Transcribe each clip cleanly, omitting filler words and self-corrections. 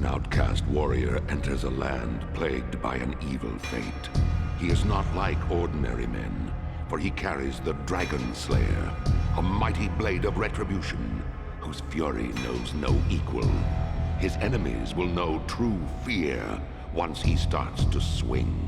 An outcast warrior enters a land plagued by an evil fate. He is not like ordinary men, for he carries the Dragon Slayer, a mighty blade of retribution, whose fury knows no equal. His enemies will know true fear once he starts to swing.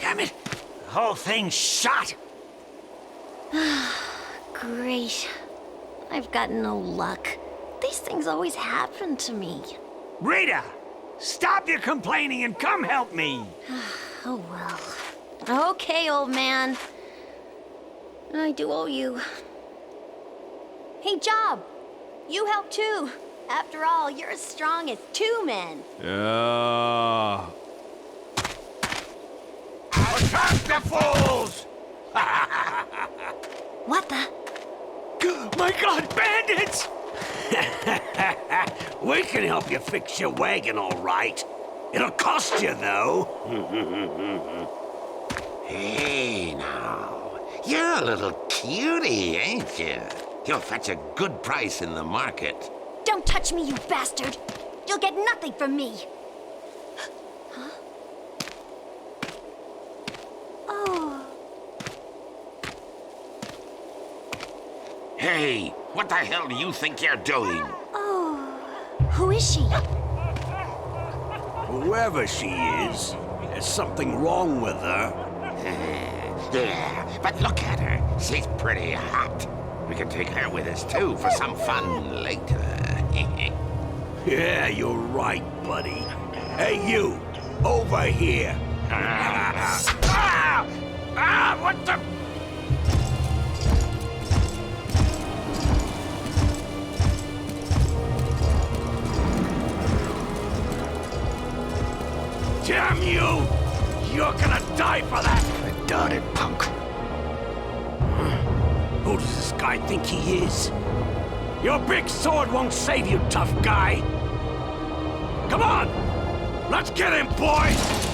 Damn it! The whole thing's shot! Great. I've got no luck. These things always happen to me. Rita! Stop your complaining and come help me! Oh well. Okay, old man. I do owe you. Hey, Job! You help too. After all, you're as strong as two men. Attack the fools! What the? My God, bandits! We can help you fix your wagon, all right. It'll cost you, though. Hey, now. You're a little cutie, ain't you? You'll fetch a good price in the market. Don't touch me, you bastard! You'll get nothing from me! Huh? Oh. Hey, what the hell do you think you're doing? Oh. Who is she? Whoever she is, there's something wrong with her. Yeah, but look at her. She's pretty hot. We can take her with us, too, for some fun later. Yeah, you're right, buddy. Hey, you! Over here! What the... Damn you! You're gonna die for that! I doubt it, punk. Who does this guy think he is? Your big sword won't save you, tough guy! Come on! Let's get him, boys!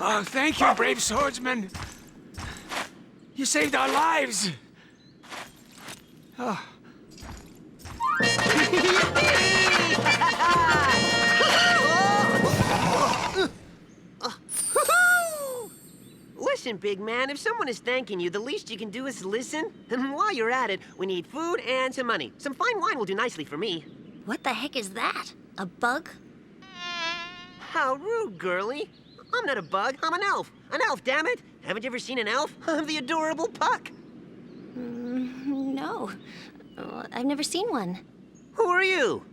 Oh, thank you, brave swordsman. You saved our lives. Oh. Listen, big man, if someone is thanking you, the least you can do is listen. And while you're at it, we need food and some money. Some fine wine will do nicely for me. What the heck is that? A bug? How rude, girlie. I'm not a bug, I'm an elf. An elf, damn it! Haven't you ever seen an elf? I'm the adorable Puck. No. I've never seen one. Who are you?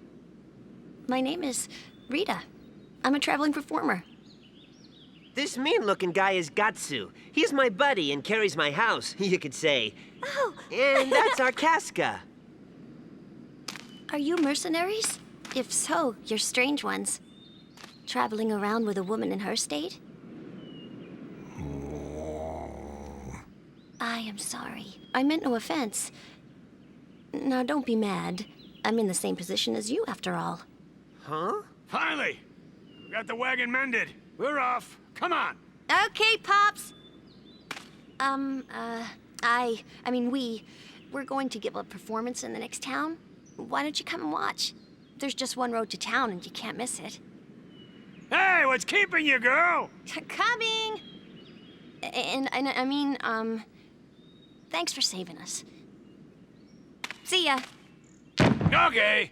My name is Rita. I'm a traveling performer. This mean-looking guy is Gatsu. He's my buddy and carries my house, you could say. Oh! And that's our Casca. Are you mercenaries? If so, you're strange ones. Traveling around with a woman in her state? I am sorry. I meant no offense. Now, don't be mad. I'm in the same position as you, after all. Huh? Finally! We got the wagon mended. We're off. Come on! Okay, Pops! We're going to give a performance in the next town. Why don't you come and watch? There's just one road to town and you can't miss it. Hey, what's keeping you, girl? Coming! Thanks for saving us. See ya. Okay.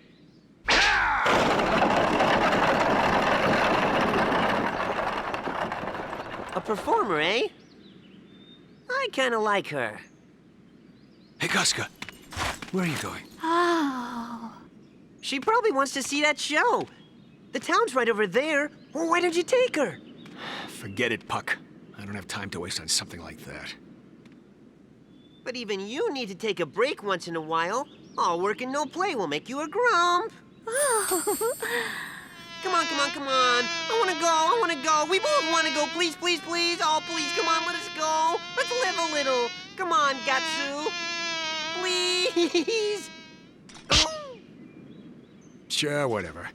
A performer, eh? I kinda like her. Hey, Casca. Where are you going? Oh. She probably wants to see that show. The town's right over there. Well, why don't you take her? Forget it, Puck. I don't have time to waste on something like that. But even you need to take a break once in a while. All work and no play will make you a grump. Come on, come on, come on. I wanna go. We both wanna go. Please, please, please. Oh, please, come on, let us go. Let's live a little. Come on, Gatsu. Please. Sure, whatever.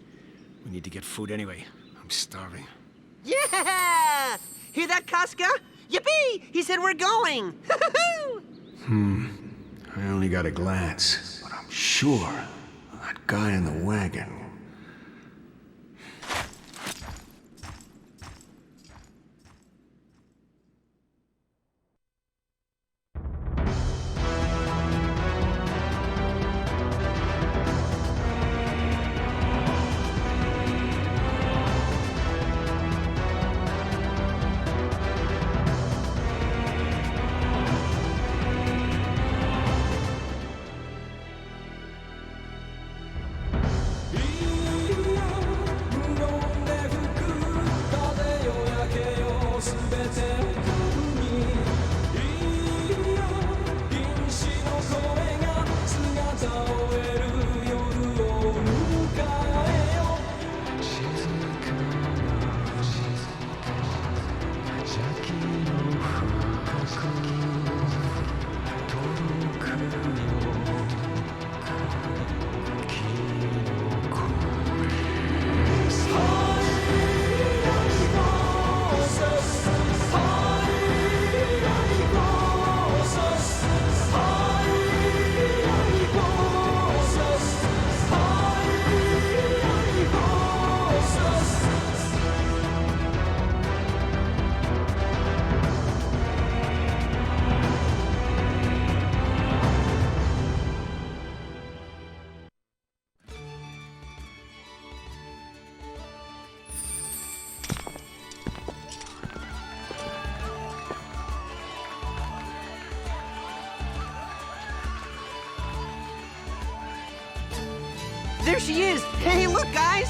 We need to get food anyway. I'm starving. Yeah! Hear that, Casca? Yippee! He said we're going. I only got a glance, but I'm sure that guy in the wagon. There she is. Hey, look, guys.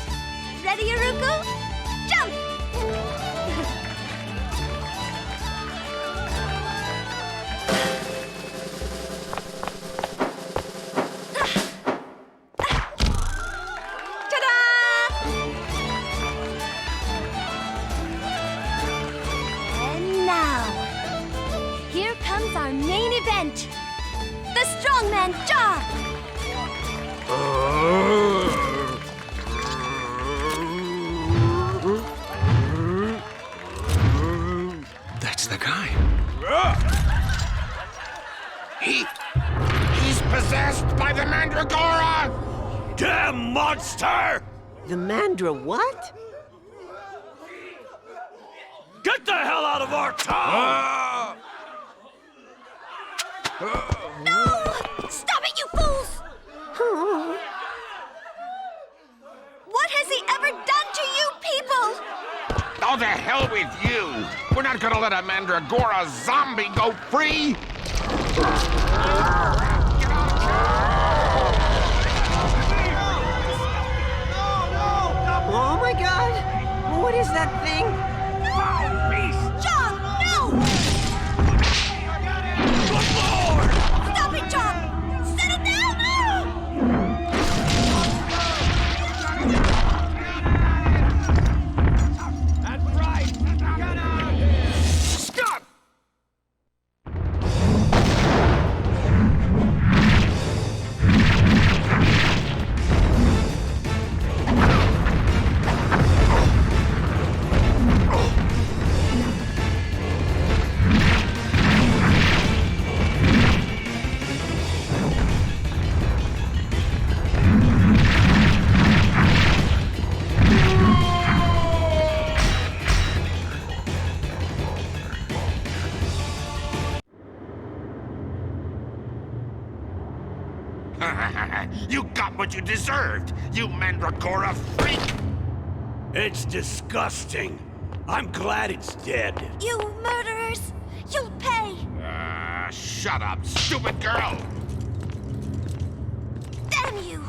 Ready, Aruku? Jump! Ta-da! And now, here comes our main event. The strongman job! That's the guy. He's possessed by the Mandragora! Damn monster! The Mandra what? Get the hell out of our town! No! Stop it, you fools! What has he ever done to you people? Oh, the hell with you! We're not gonna let a Mandragora zombie go free! my god! What is that thing? Foul beast! John, no! Good lord! Stop it, John! Settle down! That's right! Get out of here! Stop! You got what you deserved, you Mandragora freak! It's disgusting. I'm glad it's dead. You murderers! You'll pay! Shut up, stupid girl! Damn you!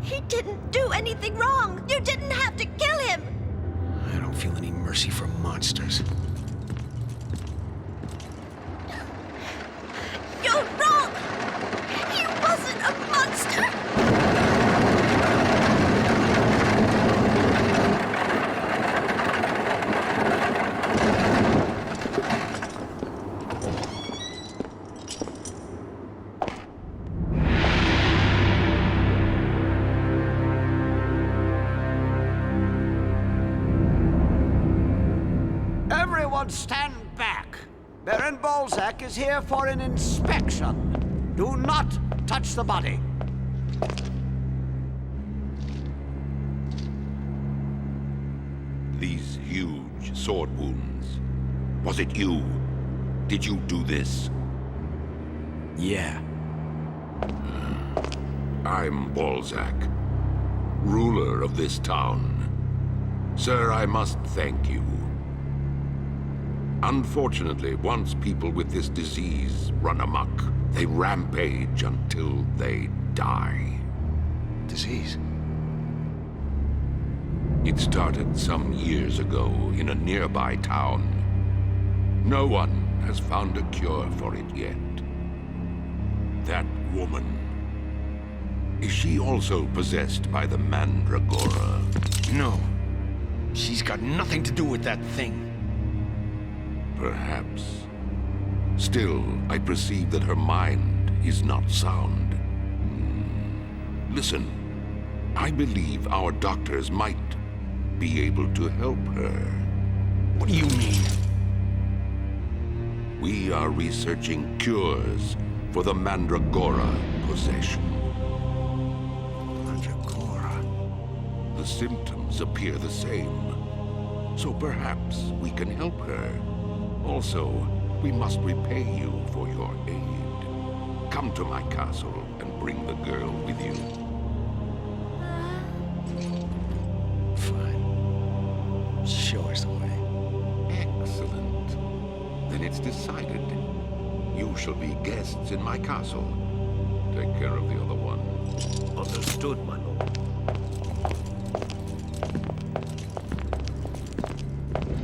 He didn't do anything wrong! You didn't have to kill him! I don't feel any mercy for monsters. You're wrong! He wasn't a monster! Everyone stand back. Baron Berserk is here for an inspection. Do not touch the body. These huge sword wounds. Was it you? Did you do this? Yeah. I'm Balzac, ruler of this town. Sir, I must thank you. Unfortunately, once people with this disease run amok, they rampage until they die. Disease. It started some years ago in a nearby town. No one has found a cure for it yet. That woman. Is she also possessed by the Mandragora? No. She's got nothing to do with that thing. Perhaps. Still, I perceive that her mind is not sound. Listen, I believe our doctors might be able to help her. What do you mean? We are researching cures for the Mandragora possession. Mandragora. The symptoms appear the same. So perhaps we can help her. Also, we must repay you for your aid. Come to my castle and bring the girl with you. Fine. Show us the way. Excellent. Then it's decided. You shall be guests in my castle. Take care of the other one. Understood, my lord.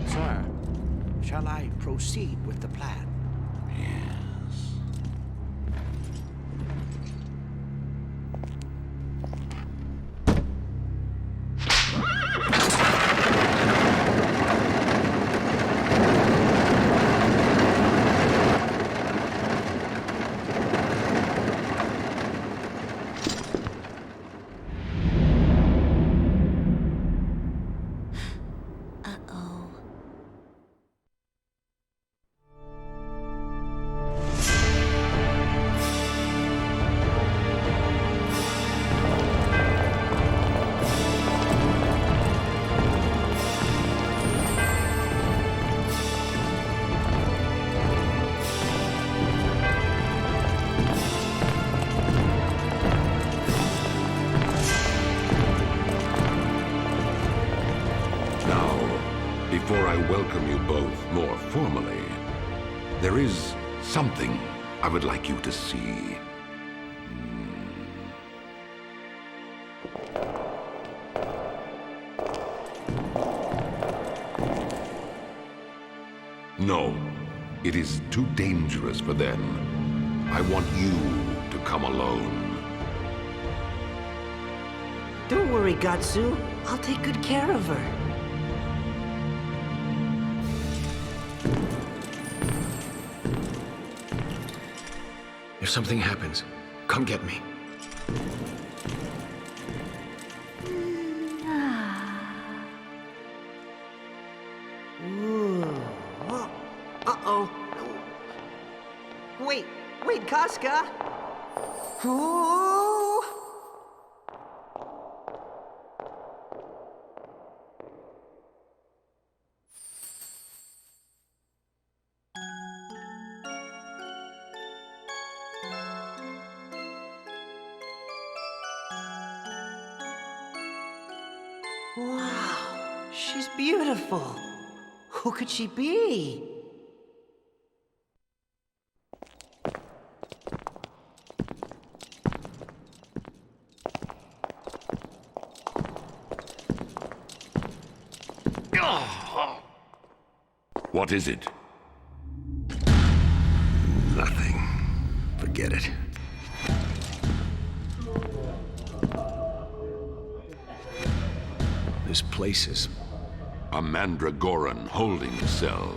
Sir, shall I proceed with the plan? Yes. Uh-oh. Before I welcome you both more formally, there is something I would like you to see. No, it is too dangerous for them. I want you to come alone. Don't worry, Gatsu. I'll take good care of her. If something happens, come get me. Uh-oh. Wait, Casca. Ooh. Wow, she's beautiful. Who could she be? What is it? Nothing. Forget it. This place is... A Mandragoran holding cell.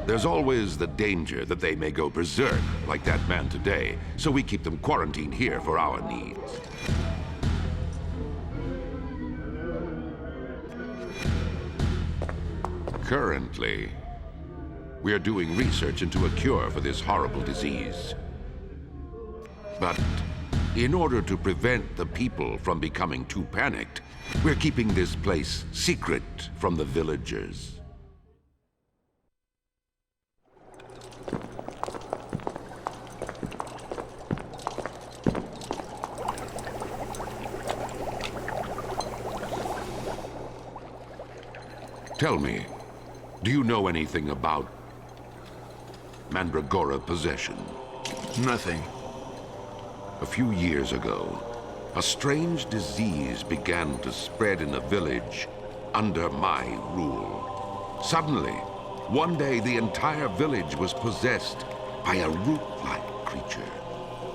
There's always the danger that they may go berserk, like that man today, so we keep them quarantined here for our needs. Currently, we are doing research into a cure for this horrible disease. But in order to prevent the people from becoming too panicked, we're keeping this place secret from the villagers. Tell me, do you know anything about Mandragora possession? nothing. A few years ago, a strange disease began to spread in a village under my rule. Suddenly, one day the entire village was possessed by a root-like creature.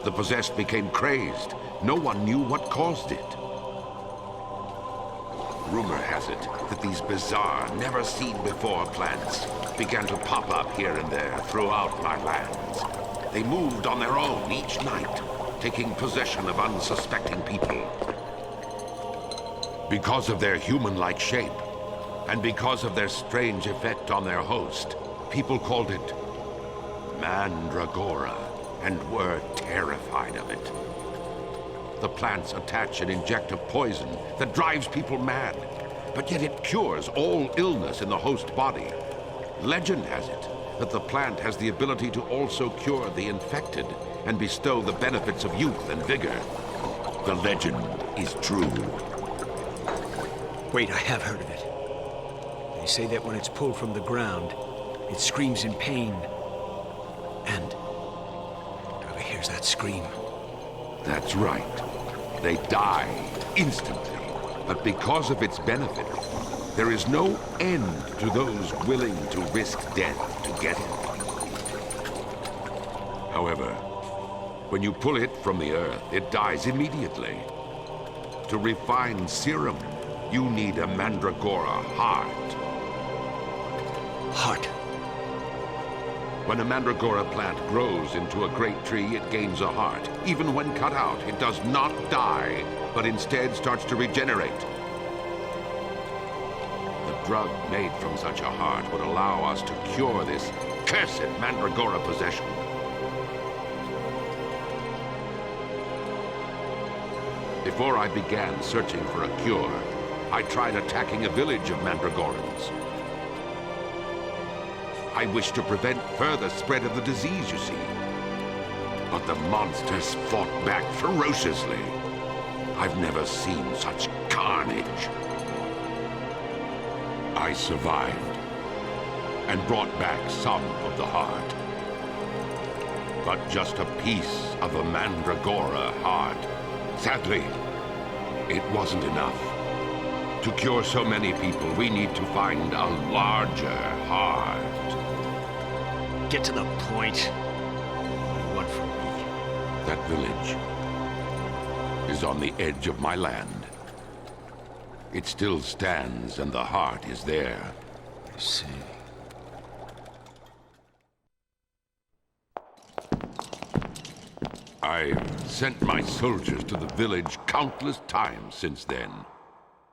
The possessed became crazed. No one knew what caused it. Rumor has it that these bizarre, never-seen-before plants began to pop up here and there throughout my lands. They moved on their own each night, taking possession of unsuspecting people. Because of their human-like shape, and because of their strange effect on their host, people called it Mandragora, and were terrified of it. The plants attach and inject a poison that drives people mad, but yet it cures all illness in the host body. Legend has it that the plant has the ability to also cure the infected and bestow the benefits of youth and vigor. The legend is true. Wait, I have heard of it. They say that when it's pulled from the ground, it screams in pain. And whoever hears that scream... That's right. They die instantly. But because of its benefit, there is no end to those willing to risk death to get it. However, when you pull it from the earth, it dies immediately. To refine serum, you need a Mandragora heart. Heart. When a Mandragora plant grows into a great tree, it gains a heart. Even when cut out, it does not die, but instead starts to regenerate. The drug made from such a heart would allow us to cure this cursed Mandragora possession. Before I began searching for a cure, I tried attacking a village of Mandragorans. I wish to prevent further spread of the disease, you see. But the monsters fought back ferociously. I've never seen such carnage. I survived, and brought back some of the heart. But just a piece of a Mandragora heart. Sadly, it wasn't enough. To cure so many people, we need to find a larger heart. Get to the point. What for me? That village is on the edge of my land. It still stands and the heart is there. I see. I've sent my soldiers to the village countless times since then,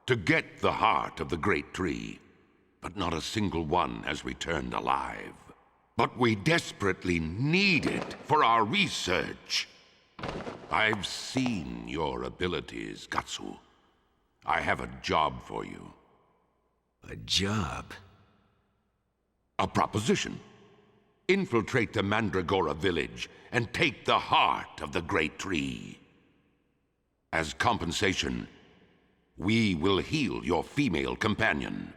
to get the heart of the great tree, but not a single one has returned alive. But we desperately need it for our research. I've seen your abilities, Gatsu. I have a job for you. A job? A proposition. Infiltrate the Mandragora village and take the heart of the great tree. As compensation, we will heal your female companion.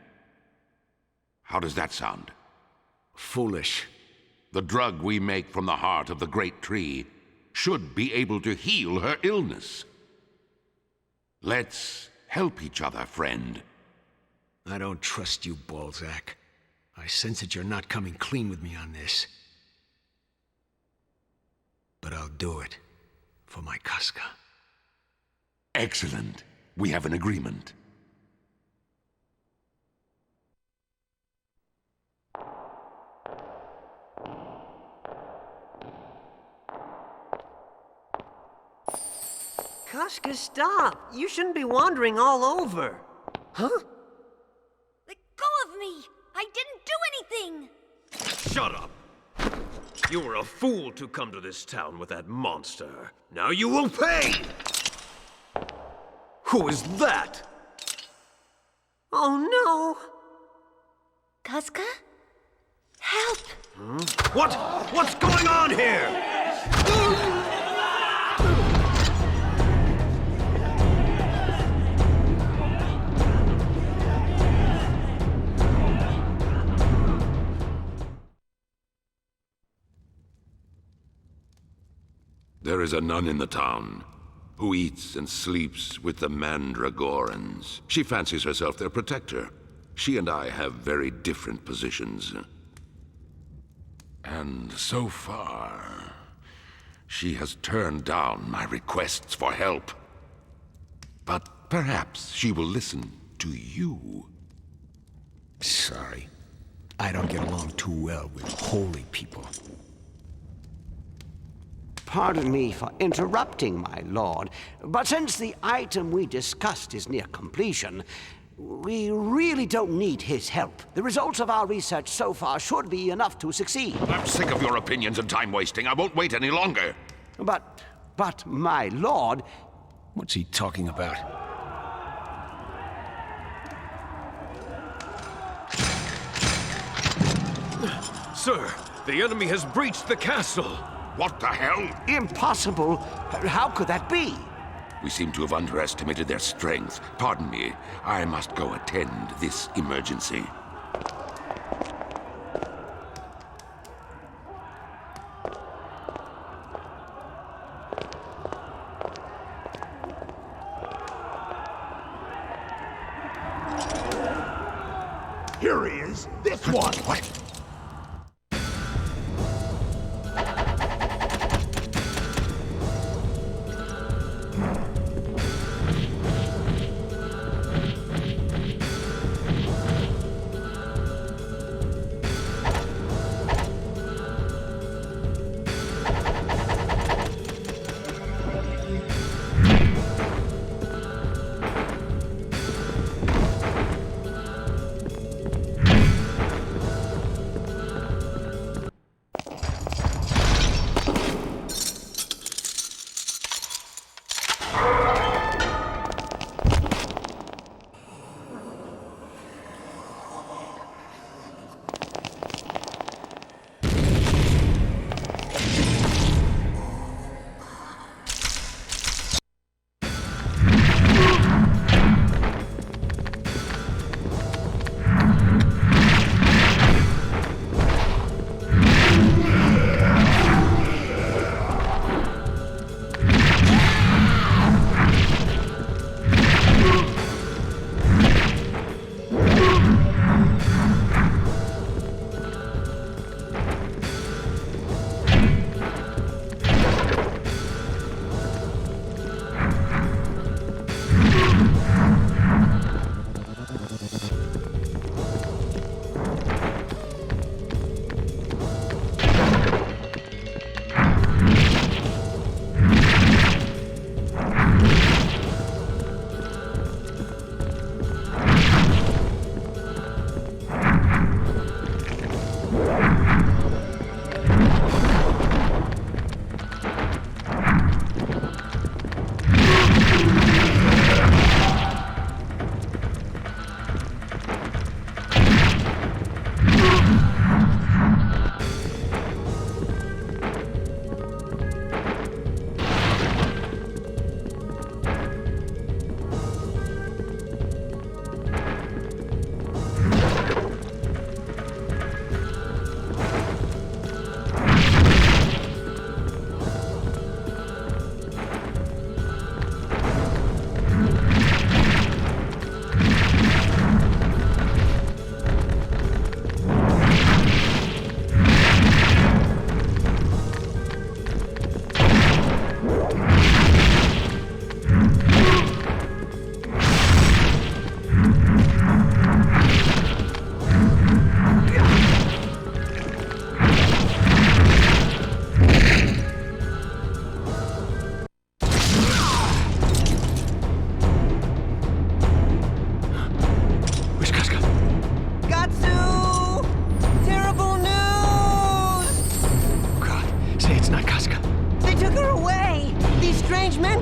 How does that sound? Foolish. The drug we make from the heart of the great tree should be able to heal her illness. Let's help each other, friend. I don't trust you, Balzac. I sense that you're not coming clean with me on this. But I'll do it. For my Casca. Excellent. We have an agreement. Koshka, stop! You shouldn't be wandering all over. Huh? Let go of me! I didn't do anything! Shut up! You were a fool to come to this town with that monster. Now you will pay! Who is that? Oh no! Casca? Help! What's going on here? There is a nun in the town who eats and sleeps with the Mandragorans. She fancies herself their protector. She and I have very different positions. And so far, she has turned down my requests for help. But perhaps she will listen to you. Sorry. I don't get along too well with holy people. Pardon me for interrupting, my lord, but since the item we discussed is near completion, we really don't need his help. The results of our research so far should be enough to succeed. I'm sick of your opinions and time wasting. I won't wait any longer. But, my lord... What's he talking about? Sir, the enemy has breached the castle. What the hell? Impossible! How could that be? We seem to have underestimated their strength. Pardon me. I must go attend this emergency. Here he is. This one. What?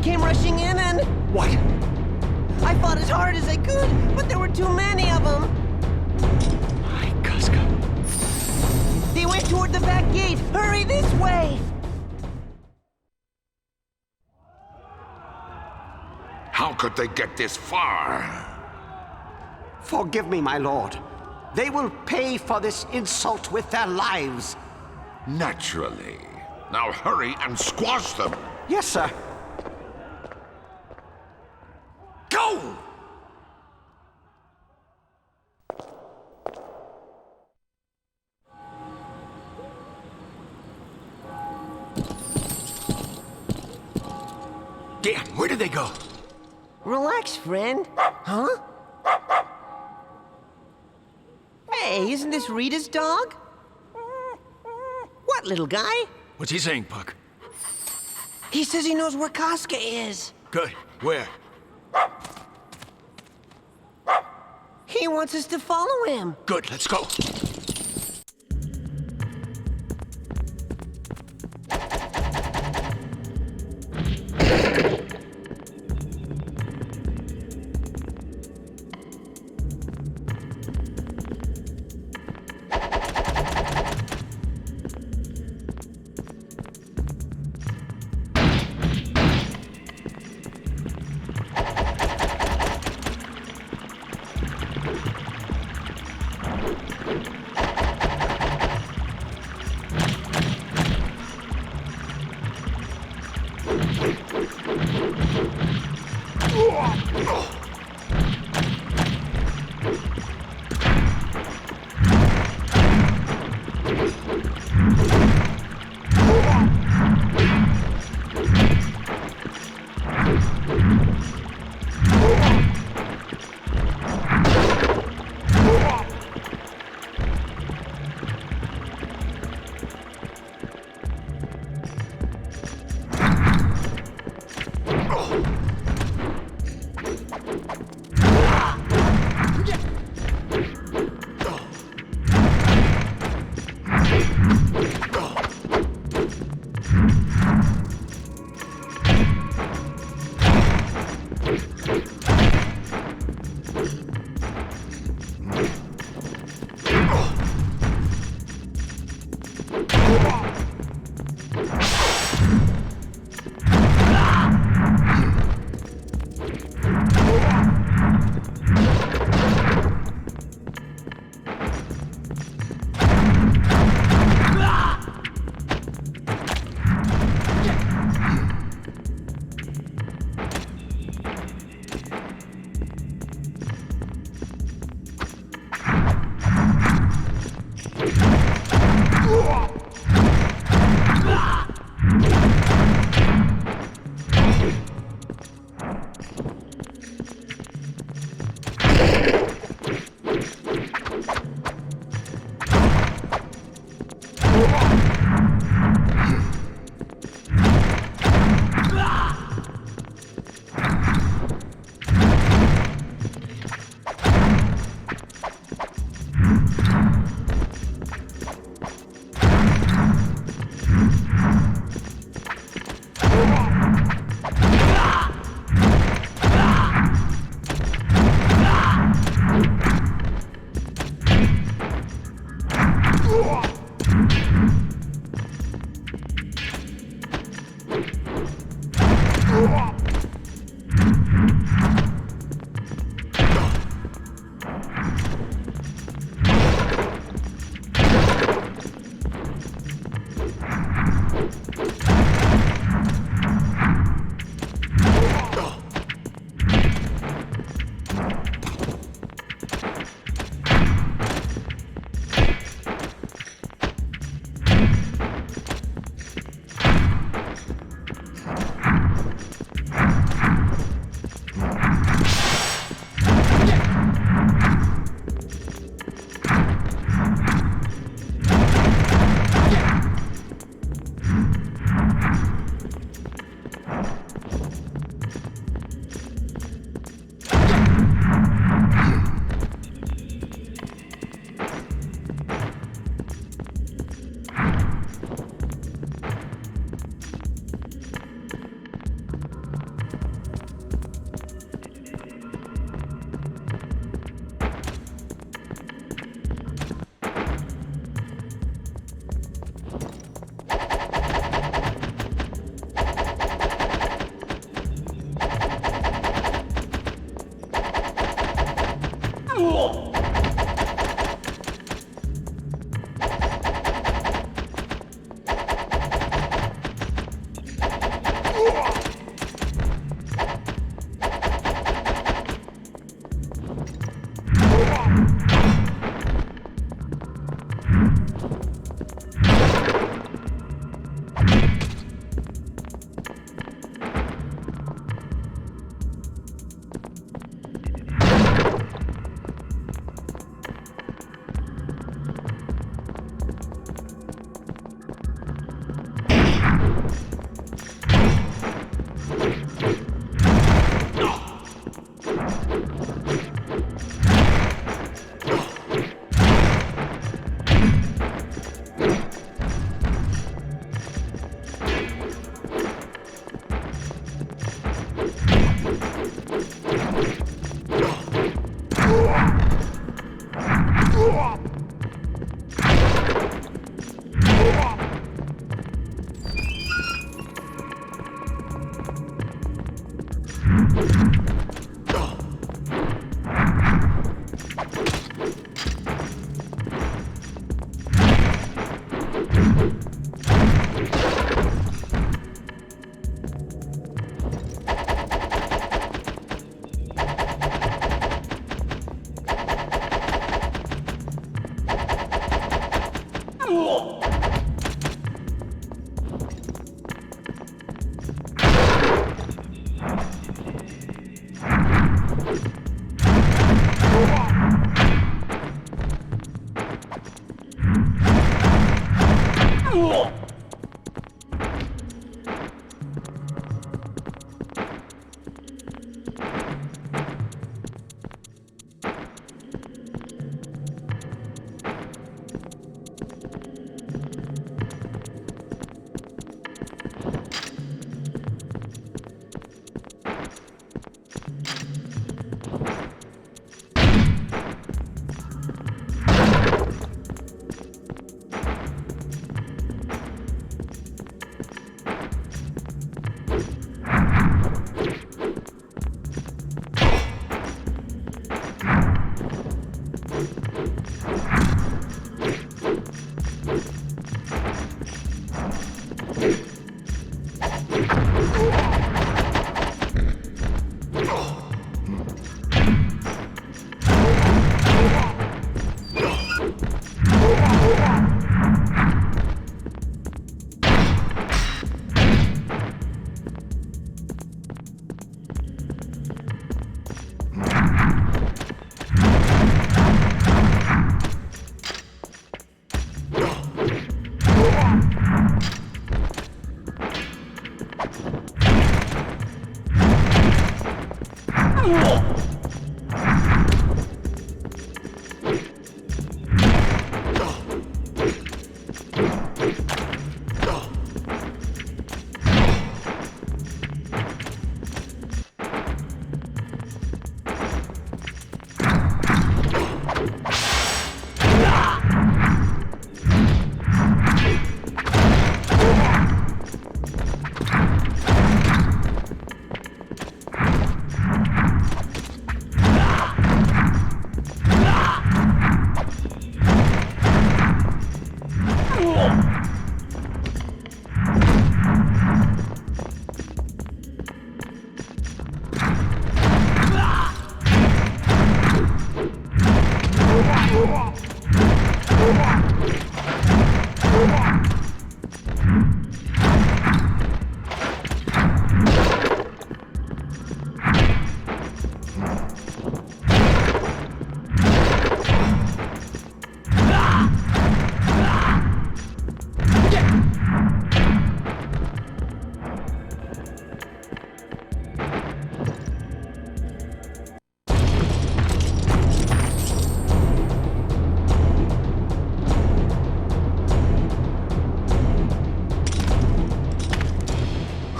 came rushing in and What? I fought as hard as I could, but there were too many of them. My Casca. They went toward the back gate. Hurry this way! How could they get this far? Forgive me, my lord. They will pay for this insult with their lives. Naturally. Now hurry and squash them. Yes, sir. Go! Dan, where did they go? Relax, friend. Huh? Hey, isn't this Rita's dog? What, little guy? What's he saying, Puck? He says he knows where Casca is. Good. Where? He wants us to follow him. Good, let's go.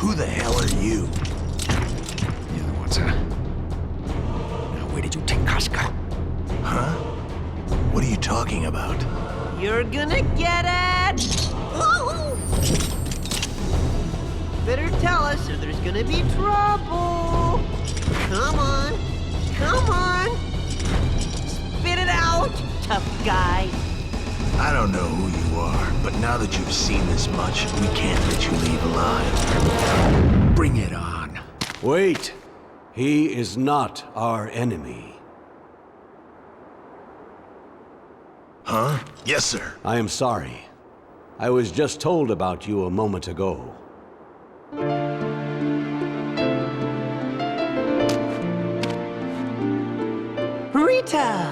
Who the hell are you? You're the ones, huh? Now, where did you take Casca? Huh? What are you talking about? You're gonna get it! Ooh. Better tell us or there's gonna be trouble! Come on! Come on! Spit it out, tough guy! I don't know who you are, but now that you've seen this much, we can't let you leave alive. Bring it on. Wait! He is not our enemy. Huh? Yes, sir. I am sorry. I was just told about you a moment ago. Rita!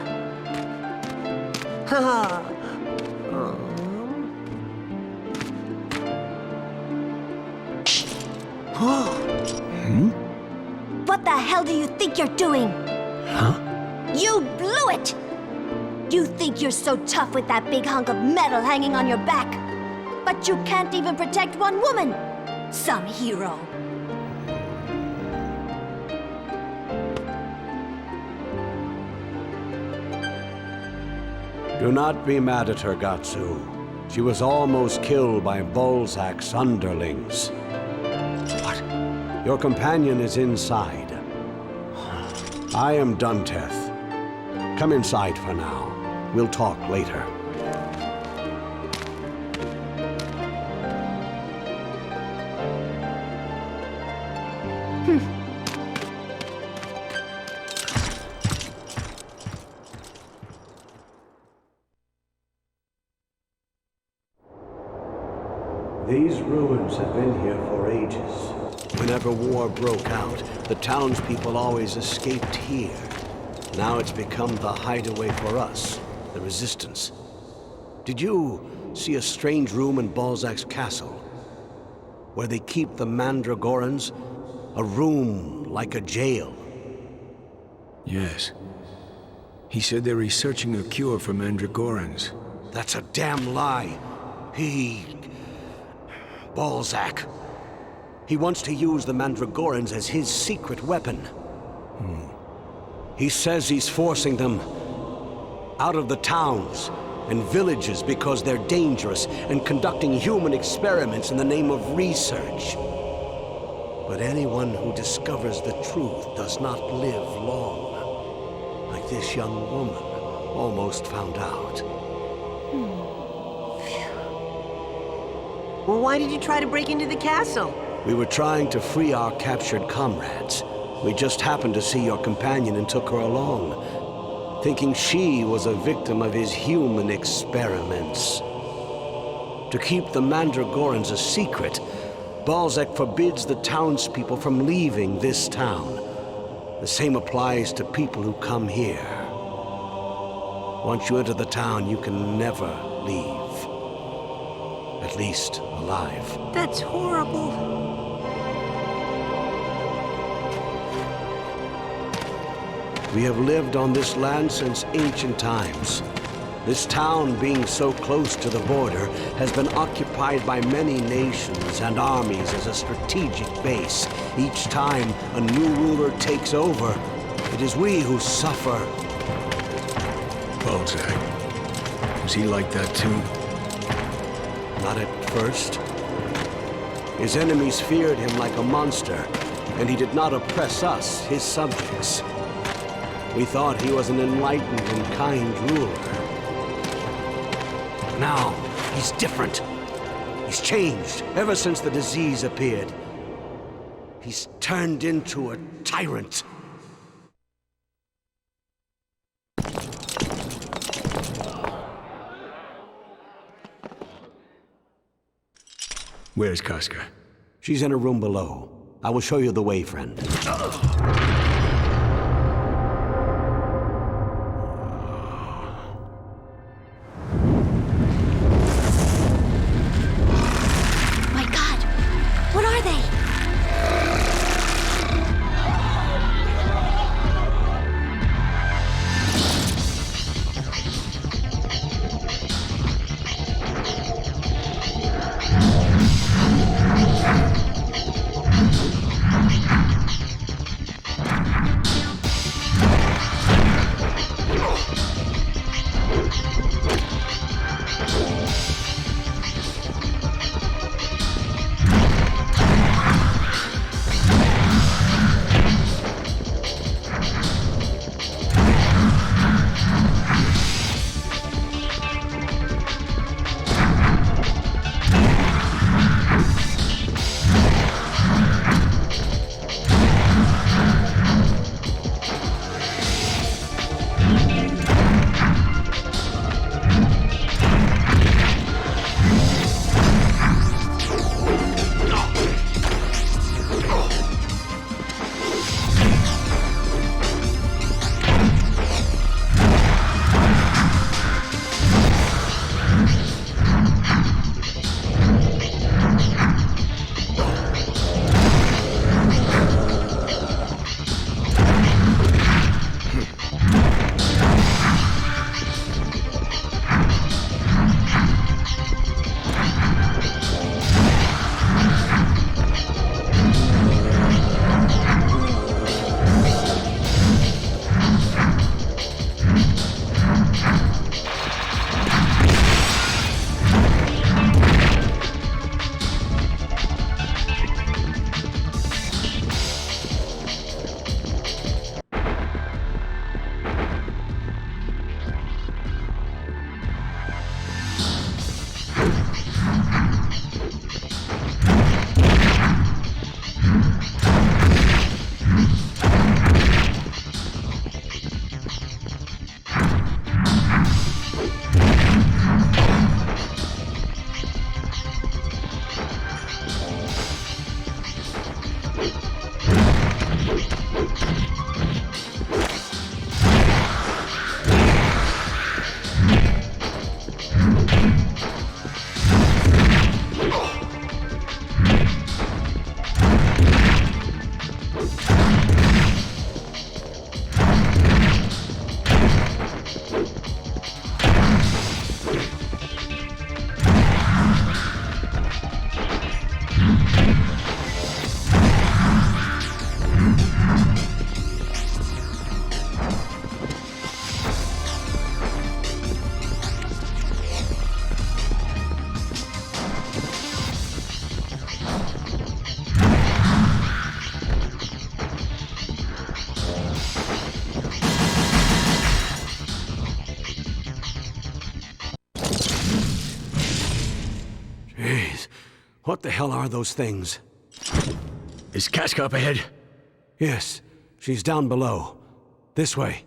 Haha! What the hell do you think you're doing? Huh? You blew it! You think you're so tough with that big hunk of metal hanging on your back. But you can't even protect one woman. Some hero. Do not be mad at her, Gatsu. She was almost killed by Balzac's underlings. What? Your companion is inside. I am Dunteth. Come inside for now. We'll talk later. These ruins have been here for ages. Whenever war broke out, the townspeople always escaped here. Now it's become the hideaway for us, the Resistance. Did you see a strange room in Balzac's castle? Where they keep the Mandragorans? A room like a jail. Yes. He said they're researching a cure for Mandragorans. That's a damn lie. Balzac. He wants to use the Mandragorans as his secret weapon. He says he's forcing them out of the towns and villages because they're dangerous and conducting human experiments in the name of research. But anyone who discovers the truth does not live long. Like this young woman almost found out. Well, why did you try to break into the castle? We were trying to free our captured comrades. We just happened to see your companion and took her along, thinking she was a victim of his human experiments. To keep the Mandragorans a secret, Balzac forbids the townspeople from leaving this town. The same applies to people who come here. Once you enter the town, you can never leave. At least alive. That's horrible. We have lived on this land since ancient times. This town, being so close to the border, has been occupied by many nations and armies as a strategic base. Each time a new ruler takes over, it is we who suffer. Balzac. Was he like that too? Not at first. His enemies feared him like a monster, and he did not oppress us, his subjects. We thought he was an enlightened and kind ruler. Now, he's different. He's changed ever since the disease appeared. He's turned into a tyrant. Where's Casca? She's in a room below. I will show you the way, friend. My God! What are they? What the hell are those things? Is Casca up ahead? Yes, she's down below. This way.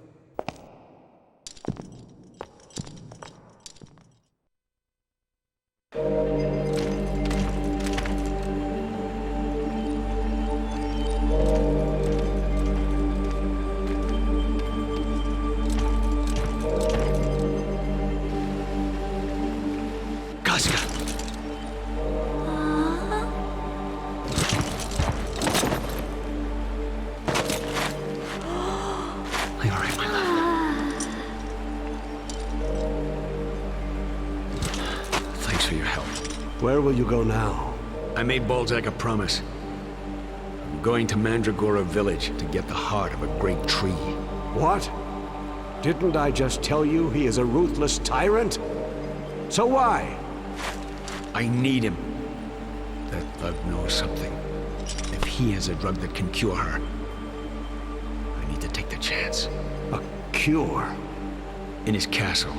Casca! Are you all right, my love? Thanks for your help. Where will you go now? I made Balzac a promise. I'm going to Mandragora village to get the heart of a great tree. What? Didn't I just tell you he is a ruthless tyrant? So why? I need him. That thug knows something. If he has a drug that can cure her, I need to take the chance. A cure? In his castle,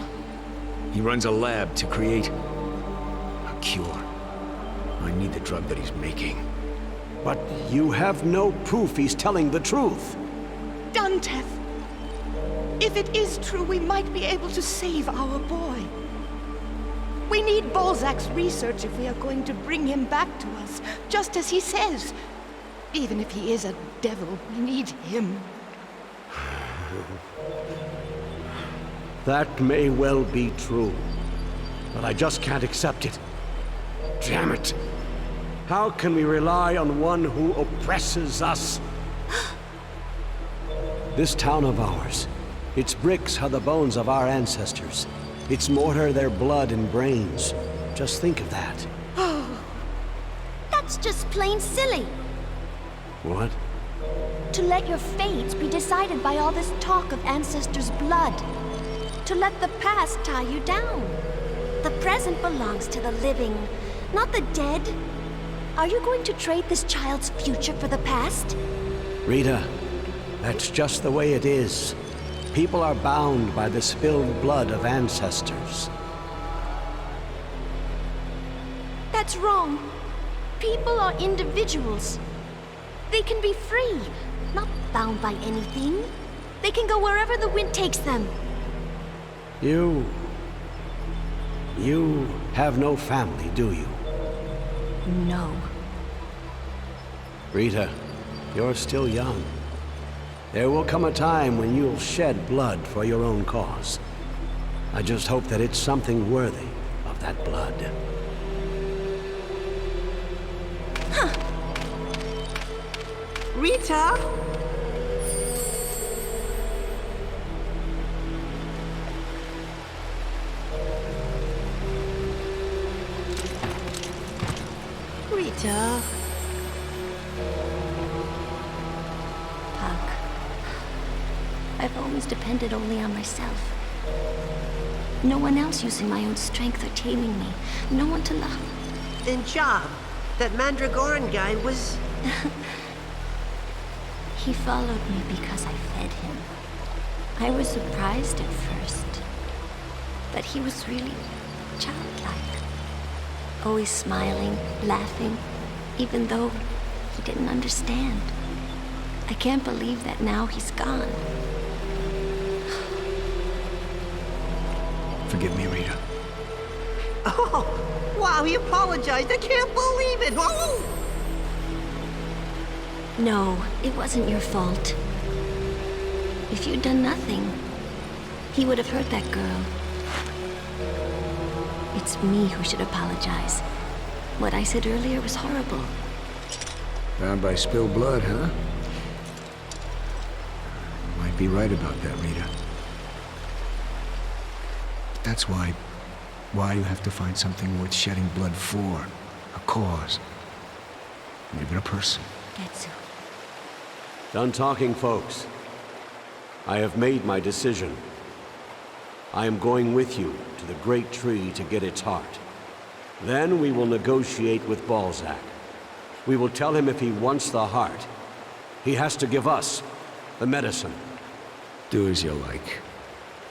he runs a lab to create a cure. I need the drug that he's making. But you have no proof he's telling the truth. Duntef! If it is true, we might be able to save our boy. We need Balzac's research if we are going to bring him back to us, just as he says. Even if he is a devil, we need him. That may well be true, but I just can't accept it. Damn it! How can we rely on one who oppresses us? This town of ours, its bricks are the bones of our ancestors. Its mortar, their blood and brains. Just think of that. That's just plain silly. What? To let your fate be decided by all this talk of ancestors' blood. To let the past tie you down. The present belongs to the living, not the dead. Are you going to trade this child's future for the past? Rita, that's just the way it is. People are bound by the spilled blood of ancestors. That's wrong. People are individuals. They can be free, not bound by anything. They can go wherever the wind takes them. You have no family, do you? No. Rita, you're still young. There will come a time when you'll shed blood for your own cause. I just hope that it's something worthy of that blood. Rita? Rita? Puck. I've always depended only on myself. No one else using my own strength or taming me. No one to love. And Job, that Mandragoran guy was... He followed me because I fed him. I was surprised at first, but he was really childlike. Always smiling, laughing, even though he didn't understand. I can't believe that now he's gone. Forgive me, Rita. Oh, wow, he apologized. I can't believe it. Oh! No, it wasn't your fault. If you'd done nothing, he would have hurt that girl. It's me who should apologize. What I said earlier was horrible. Bound by spilled blood, huh? You might be right about that, Rita. That's why you have to find something worth shedding blood for. A cause. Or even a person. Getsu. Done talking, folks. I have made my decision. I am going with you to the great tree to get its heart. Then we will negotiate with Balzac. We will tell him if he wants the heart, he has to give us the medicine. Do as you like.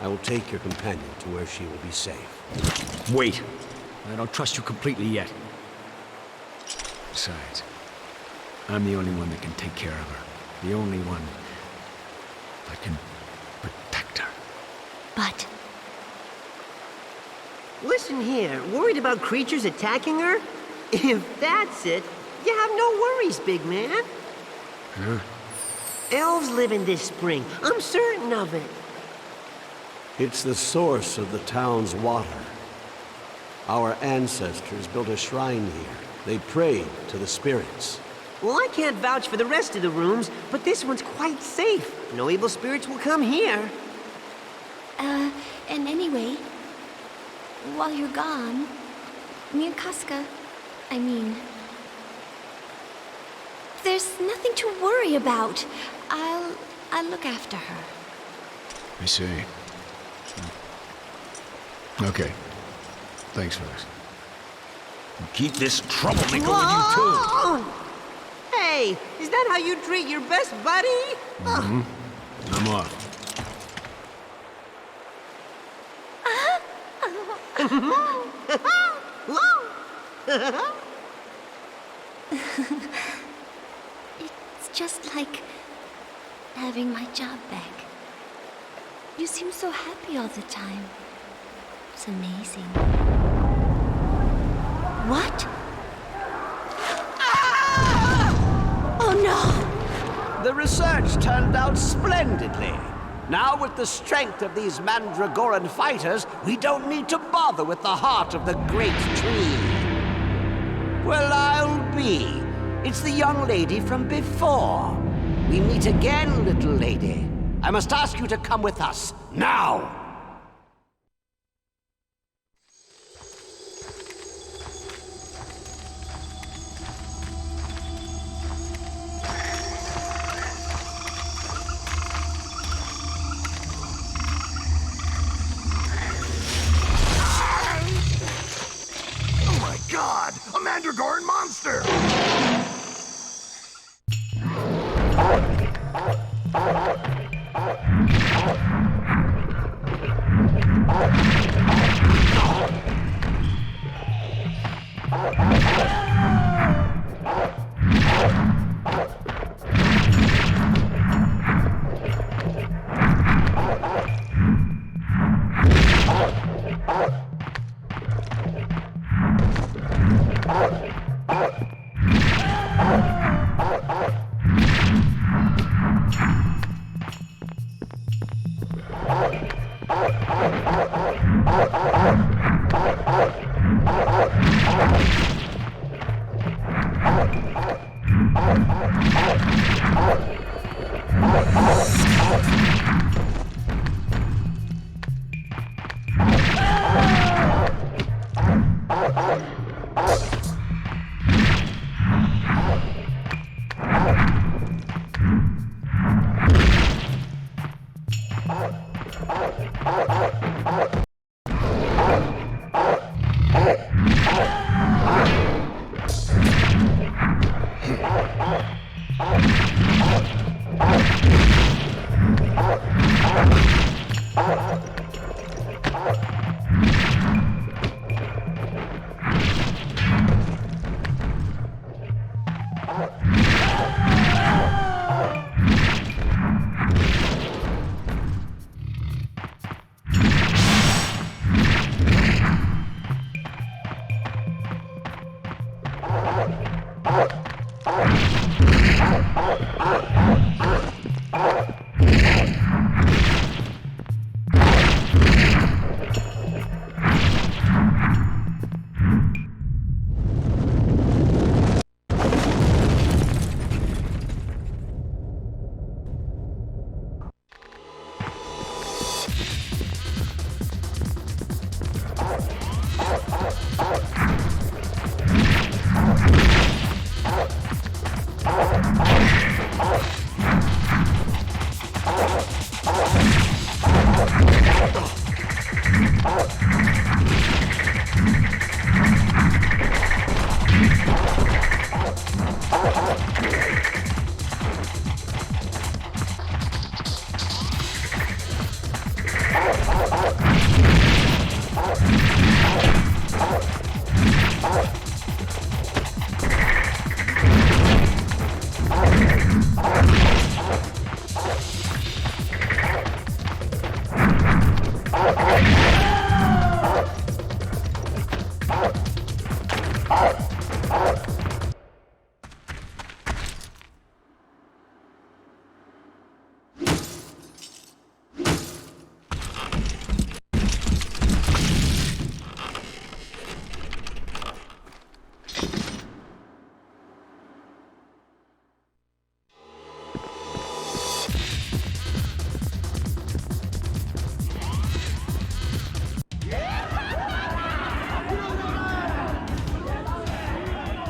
I will take your companion to where she will be safe. Wait. I don't trust you completely yet. Besides, I'm the only one that can take care of her. The only one that can protect her. But Listen here, worried about creatures attacking her? If that's it, you have no worries, big man. Huh? Elves live in this spring. I'm certain of it. It's the source of the town's water. Our ancestors built a shrine here. They prayed to the spirits. Well, I can't vouch for the rest of the rooms, but this one's quite safe. No evil spirits will come here. and anyway, while you're gone, me and Casca, there's nothing to worry about. I'll look after her. I see. Okay. Thanks, fellas. Keep this troublemaker with you, too. Whoa! Hey, is that how you treat your best buddy? Mm-hmm. I'm off. It's just like having my job back. You seem so happy all the time. It's amazing. What? Ah! Oh no! The research turned out splendidly. Now, with the strength of these Mandragoran fighters, we don't need to bother with the heart of the great tree. Well, I'll be. It's the young lady from before. We meet again, little lady. I must ask you to come with us, now! Oh my god! A Mandragoran monster!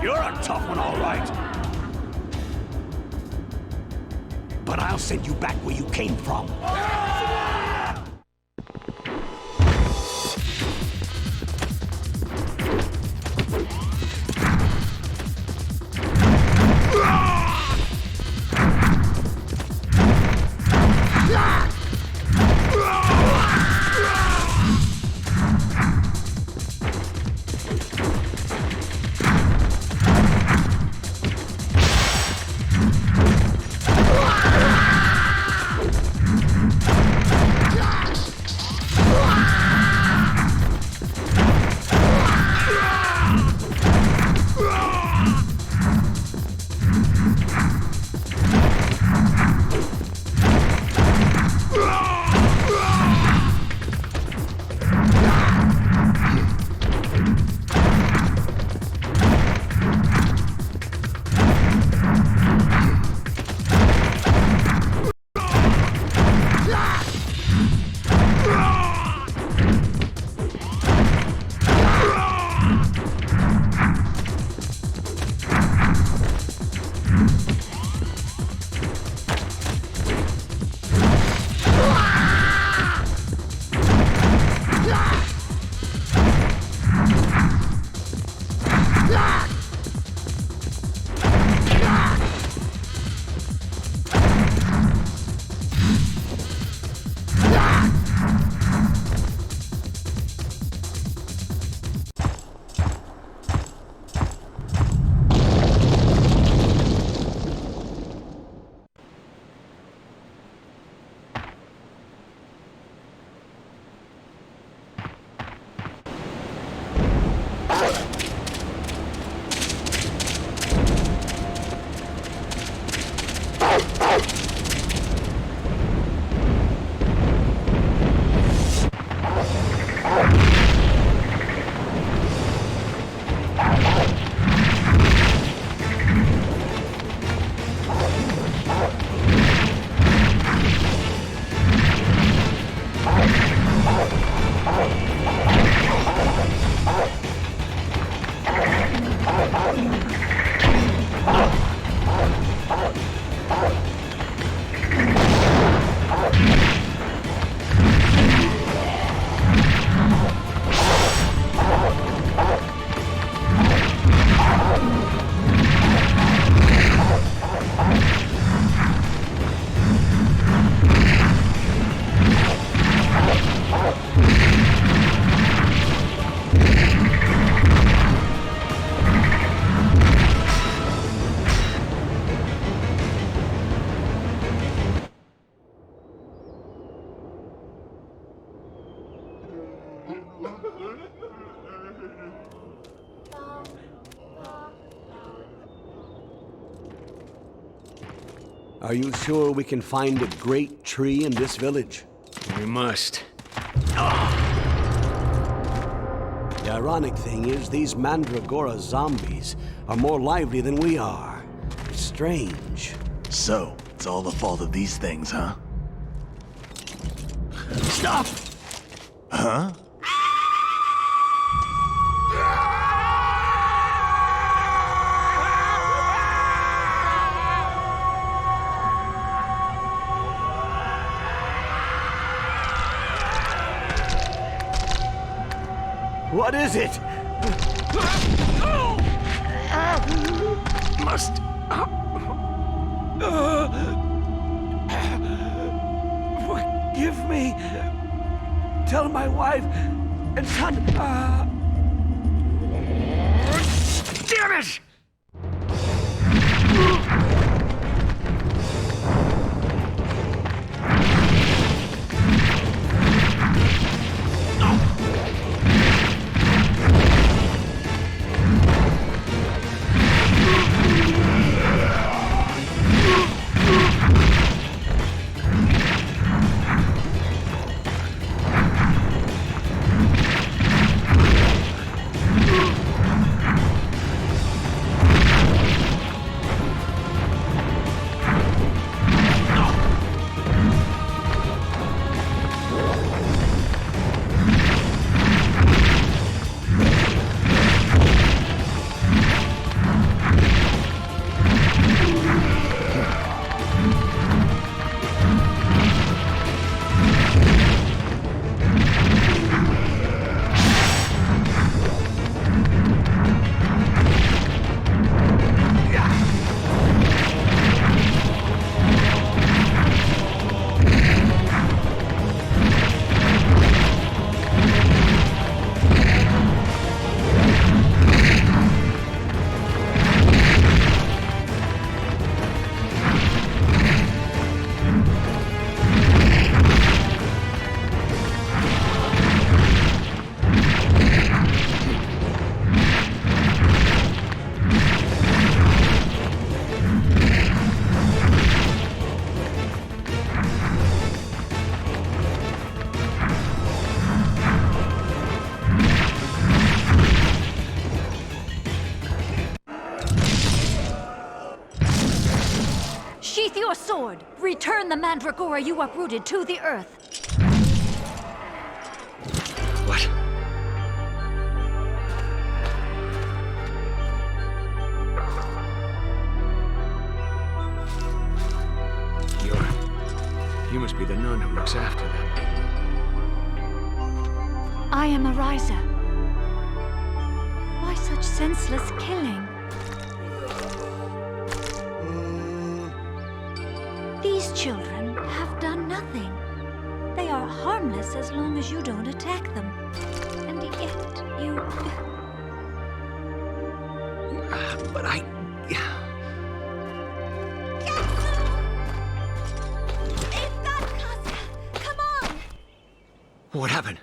You're a tough one, all right. But I'll send you back where you came from. Are you sure we can find a great tree in this village? We must. The ironic thing is, these Mandragora zombies are more lively than we are. Strange. So, it's all the fault of these things, huh? Stop! Huh? What is it? Must... Forgive me. Tell my wife and son... Damn it! sword! Return the Mandragora you uprooted to the earth! What? You must be the nun who looks after them. I am Ariza. Why such senseless killing? These children have done nothing. They are harmless as long as you don't attack them. And yet you... But I... What happened?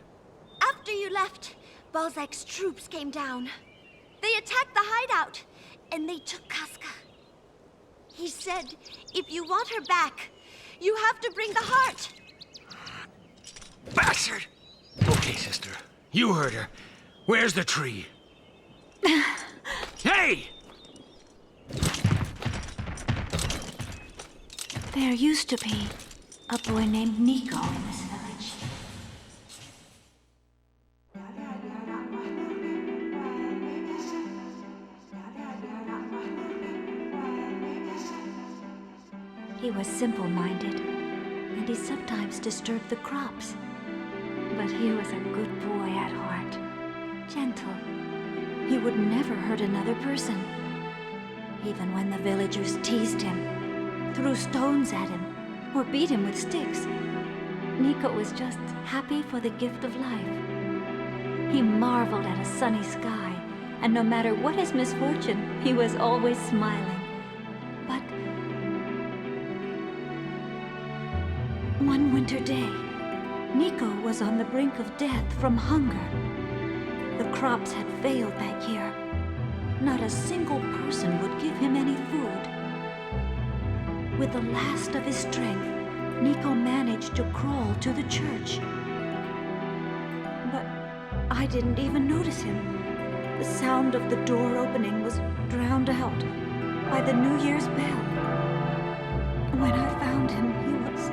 After you left, Balzac's troops came down. They attacked the hideout, and they took Casca. He said, if you want her back, you have to bring the heart. Bastard! Okay, sister. You heard her. Where's the tree? Hey! There used to be a boy named Nico in this village. He was simple-minded, and he sometimes disturbed the crops. But he was a good boy at heart, gentle. He would never hurt another person. Even when the villagers teased him, threw stones at him, or beat him with sticks, Nico was just happy for the gift of life. He marveled at a sunny sky, and no matter what his misfortune, he was always smiling. But one winter day, Nico was on the brink of death from hunger. The crops had failed that year. Not a single person would give him any food. With the last of his strength, Nico managed to crawl to the church. But I didn't even notice him. The sound of the door opening was drowned out by the New Year's bell. When I found him, he was...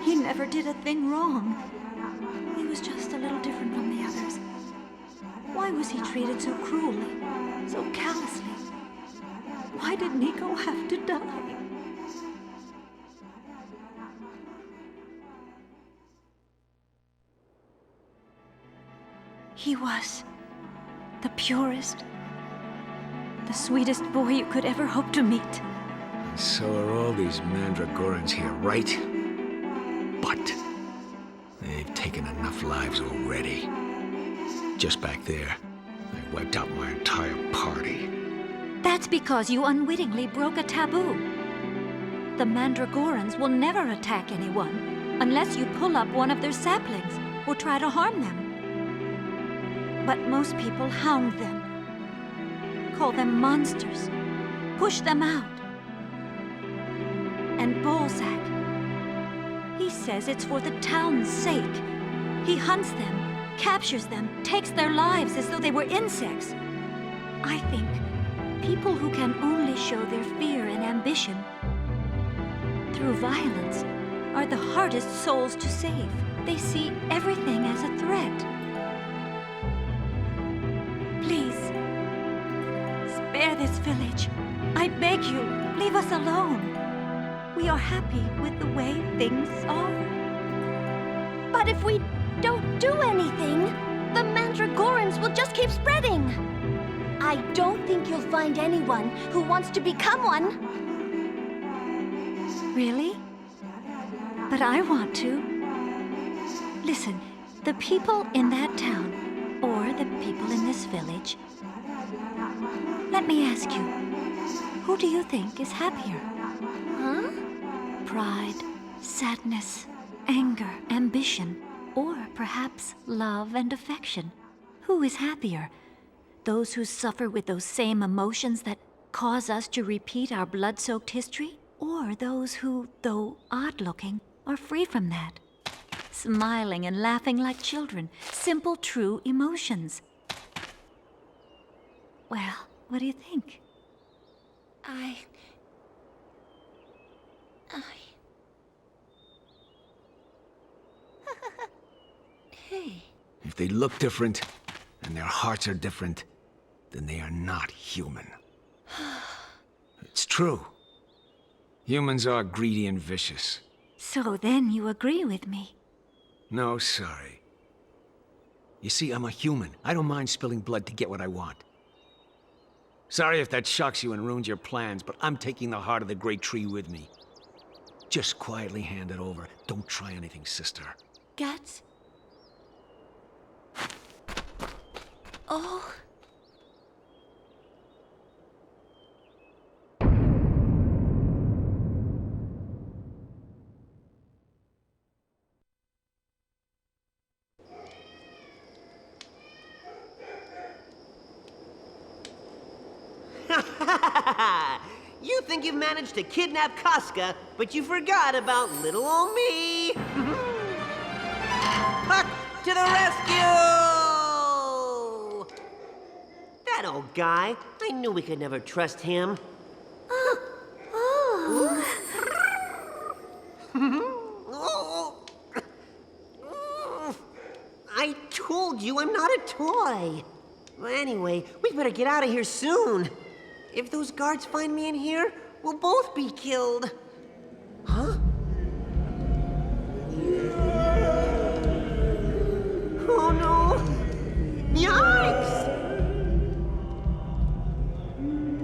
He never did a thing wrong. He was just a little different from the others. Why was he treated so cruelly, so callously? Why did Nico have to die? He was the purest, the sweetest boy you could ever hope to meet. So are all these Mandragorans here, right? But they've taken enough lives already. Just back there, they wiped out my entire party. That's because you unwittingly broke a taboo. The Mandragorans will never attack anyone unless you pull up one of their saplings or try to harm them. But most people hound them, call them monsters, push them out. And Balzac, he says it's for the town's sake. He hunts them, captures them, takes their lives as though they were insects. I think people who can only show their fear and ambition through violence are the hardest souls to save. They see everything as a threat. Please, spare this village. I beg you, leave us alone. We are happy with the way things are. But if we don't do anything, the Mandragorans will just keep spreading. I don't think you'll find anyone who wants to become one. Really? But I want to. Listen, the people in that town, or the people in this village, let me ask you, who do you think is happier? Huh? Pride, sadness, anger, ambition, or perhaps love and affection. Who is happier? Those who suffer with those same emotions that cause us to repeat our blood-soaked history? Or those who, though odd-looking, are free from that? smiling and laughing like children. Simple, true emotions. Well, what do you think? Hey. If they look different, and their hearts are different, then they are not human. It's true. Humans are greedy and vicious. So then you agree with me? No, sorry. You see, I'm a human. I don't mind spilling blood to get what I want. Sorry if that shocks you and ruins your plans, but I'm taking the heart of the great tree with me. Just quietly hand it over. Don't try anything, sister. Guts? Oh. You think you've managed to kidnap Casca, but you forgot about little old me. Puck to the rescue! That old guy. I knew we could never trust him. I told you I'm not a toy. Well, anyway, we better get out of here soon. If those guards find me in here, we'll both be killed. Huh? Oh no! Yikes!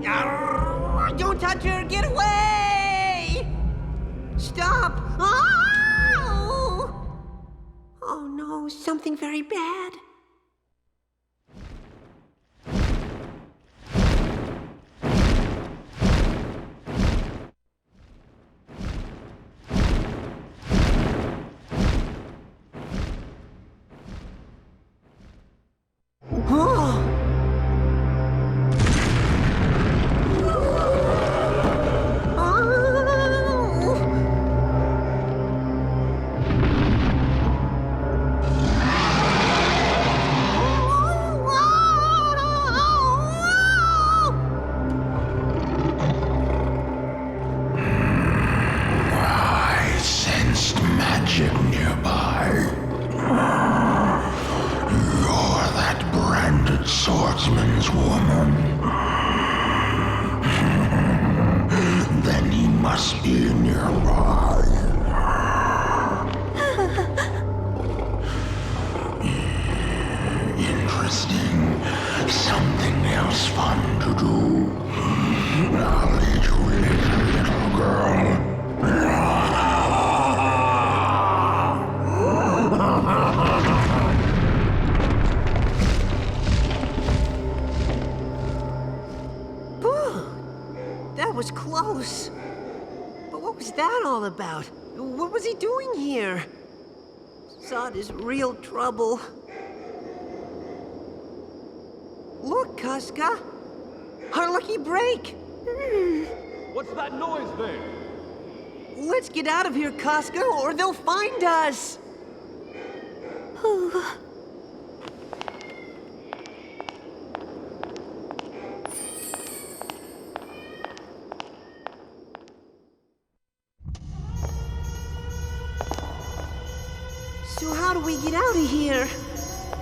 Arrgh! Don't touch her! Get away! Stop! Oh! Oh no, something very bad. I sensed magic nearby. You're that branded swordsman's woman. Then he must be nearby. Interesting. Something else fun to do. I'll lead you later, little girl. That was close. But what was that all about? What was he doing here? Zod is real trouble. Look, Casca. Our lucky break. What's that noise there? Let's get out of here, Casca, or they'll find us. So how do we get out of here?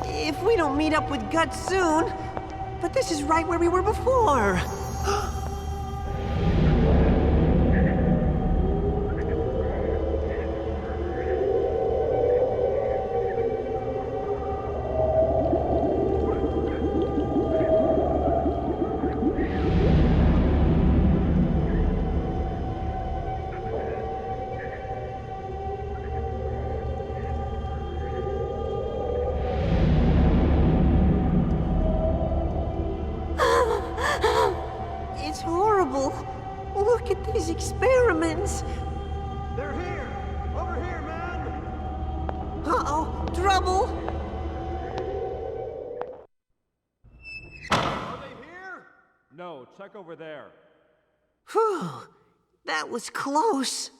If we don't meet up with Guts soon. But this is right where we were before. It's horrible. Look at these experiments. They're here! Over here, man! Uh-oh, trouble. Are they here? No, check over there. Whew, that was close.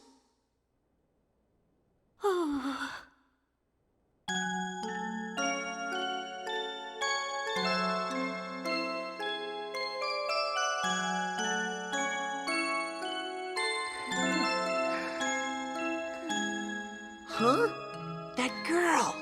Huh? That girl!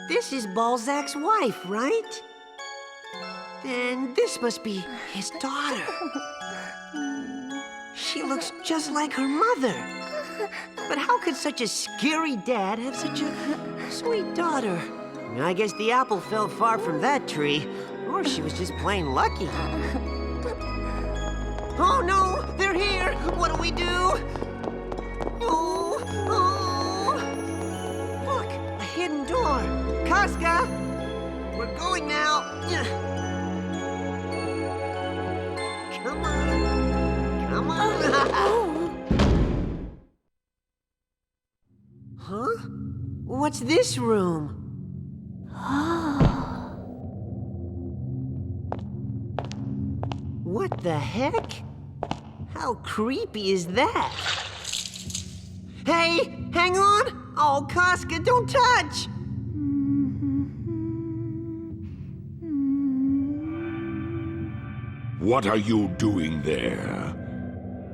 This is Balzac's wife, right? Then this must be his daughter. She looks just like her mother. But how could such a scary dad have such a sweet daughter? I guess the apple fell far from that tree, or she was just plain lucky. Oh no, they're here! What do we do? Oh, oh. Look, a hidden door. Casca, we're going now. Come on, come on. Huh? What's this room? What the heck? How creepy is that? Hey, hang on! Oh, Casca, don't touch! What are you doing there?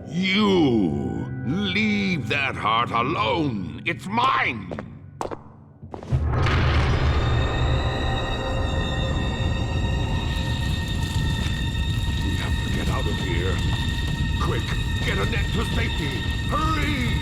You! Leave that heart alone! It's mine! We have to get out of here. Quick, get a net to safety! Hurry!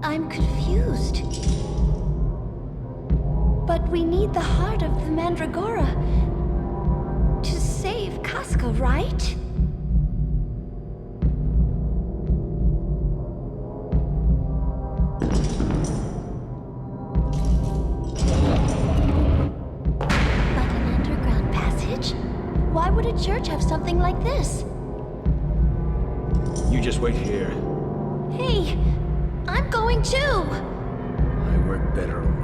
I'm confused. But we need the heart of the Mandragora to save Casca, right? But an underground passage? Why would a church have something like this? You just wait here. Hey, I'm going too! I work better alone.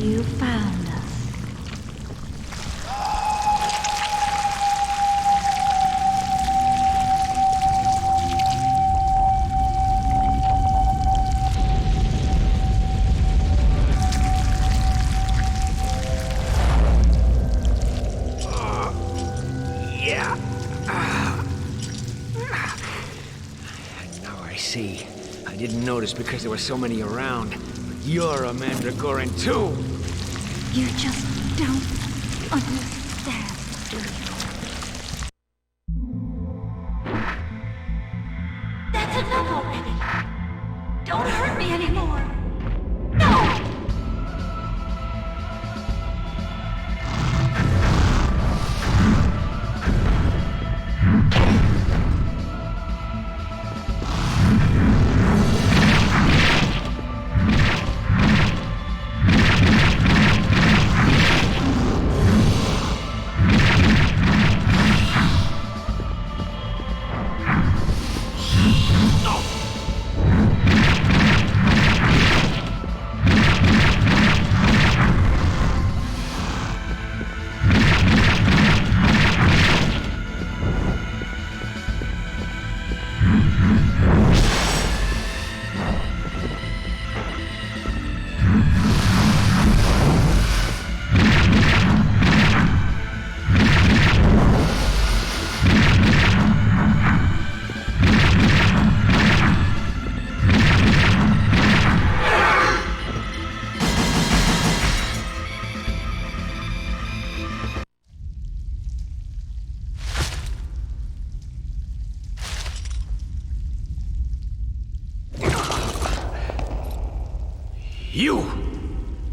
You found us. Yeah. Now I see. I didn't notice because there were so many around. But you're a Mandragoran too. You just don't understand, do you? That's enough already. Don't hurt me anymore. No!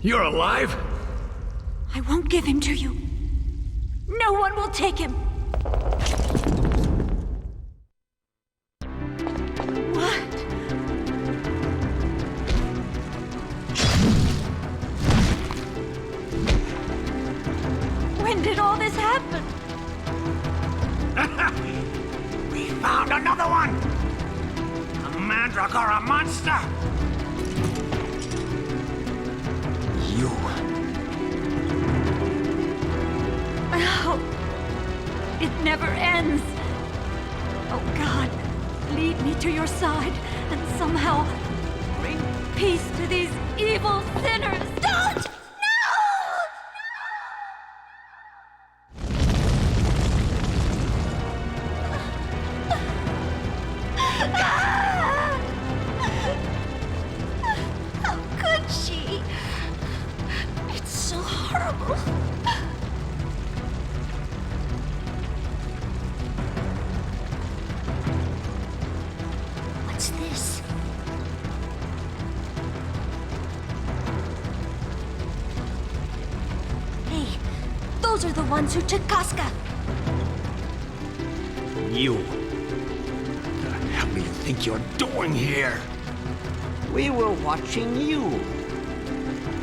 You're alive? I won't give him to you. No one will take him. What? When did all this happen? We found another one! A Mandragora monster! You. Oh, it never ends. Oh God, lead me to your side and somehow bring peace to these evil sinners. Don't! How could she? It's so horrible. What's this? Hey, those are the ones who took Casca. You. What the hell do you think you're doing here? We were watching you.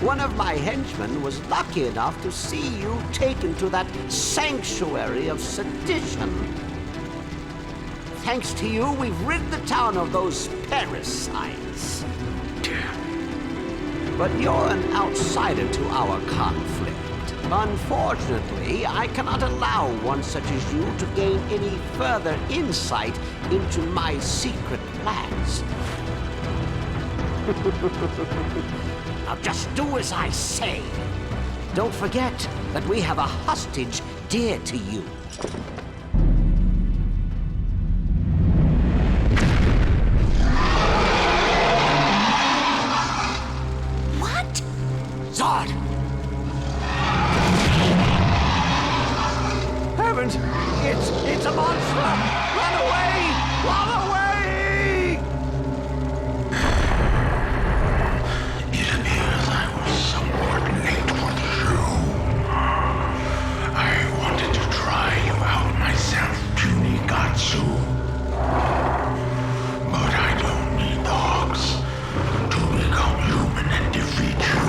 One of my henchmen was lucky enough to see you taken to that sanctuary of sedition. Thanks to you, we've rid the town of those parasites. But you're an outsider to our conflict. Unfortunately, I cannot allow one such as you to gain any further insight into my secret plans. Now just do as I say. Don't forget that we have a hostage dear to you. What? Zod! Heavens! It's a monster! Run away! Run away! It appears I was somewhat late for the show. I wanted to try you out myself, Tunigatsu. But I don't need dogs to become human and defeat you.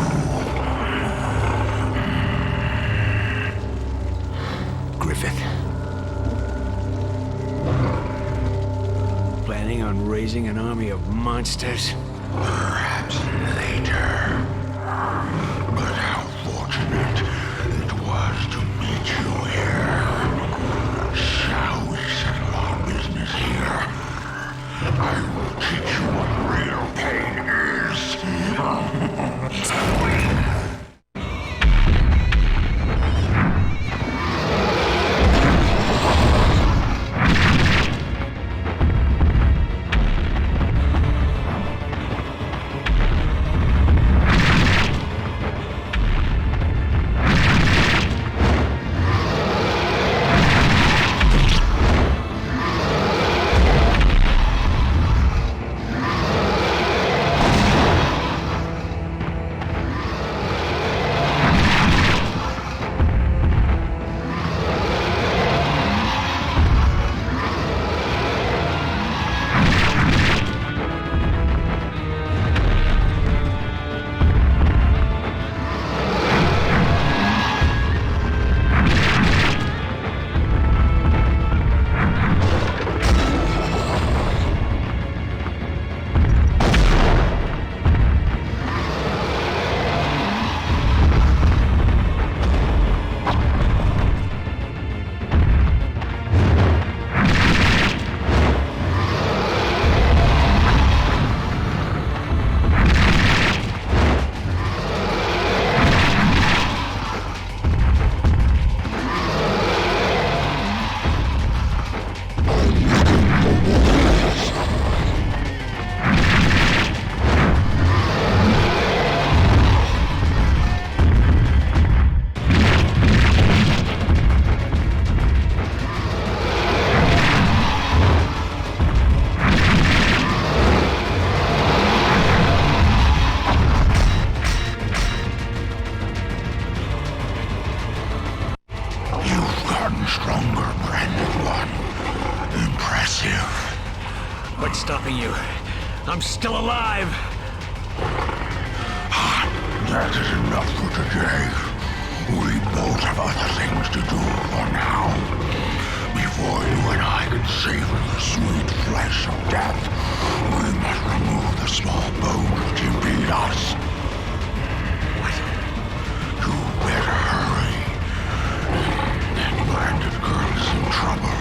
Griffith. Planning on raising an army of monsters? Perhaps later. But how fortunate it was to meet you here. Shall we settle our business here? I will teach you what real pain is. Stronger, branded one. Impressive. What's stopping you? I'm still alive! That is enough for today. We both have other things to do for now. Before you and I can savor the sweet flesh of death, we must remove the small bones which impede us. What? You better hurry. That branded girl is in trouble.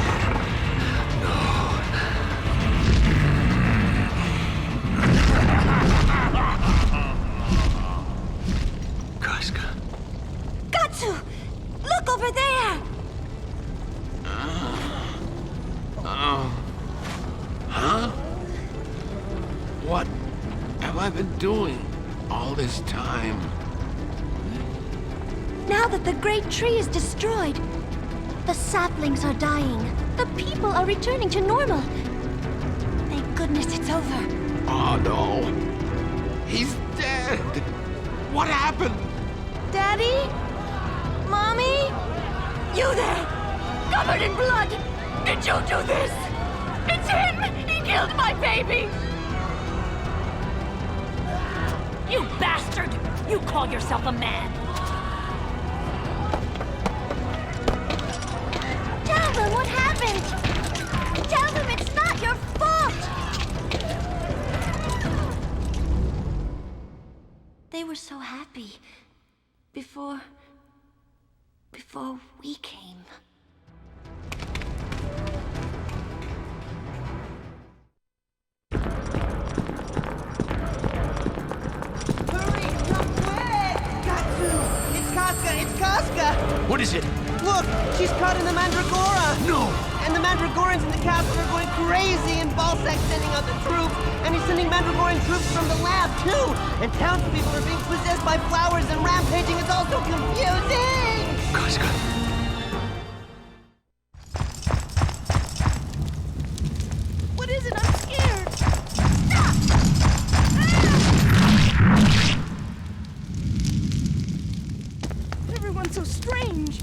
Casca. Katsu! Look over there! Huh? What have I been doing all this time? Now that the great tree is destroyed, the saplings are dying. The people are returning to normal. Thank goodness it's over. Oh no. He's dead. What happened? Daddy? Mommy? You there! Covered in blood! Did you do this? It's him! He killed my baby! You bastard! You call yourself a man! Tell them what happened! Tell them it's not your fault! They were so happy. Before we came. Hurry! Come quick! Katsu! It's Casca! It's Casca! What is it? Look! She's caught in the Mandragora! No! And the Mandragorans in the castle are going crazy, and Balzac's sending out the troops, and he's sending Mandragoran troops from the lab, too! And townspeople are being possessed by flowers, and rampaging is all so confusing! Casca. What is it? I'm scared. Everyone's so strange.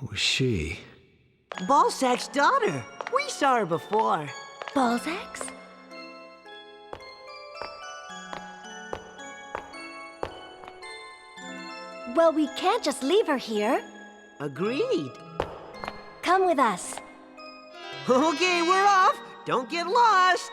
Who's she? Balzac's daughter. We saw her before. Balzac's? Well, we can't just leave her here. Agreed. Come with us. Okay, we're off. Don't get lost.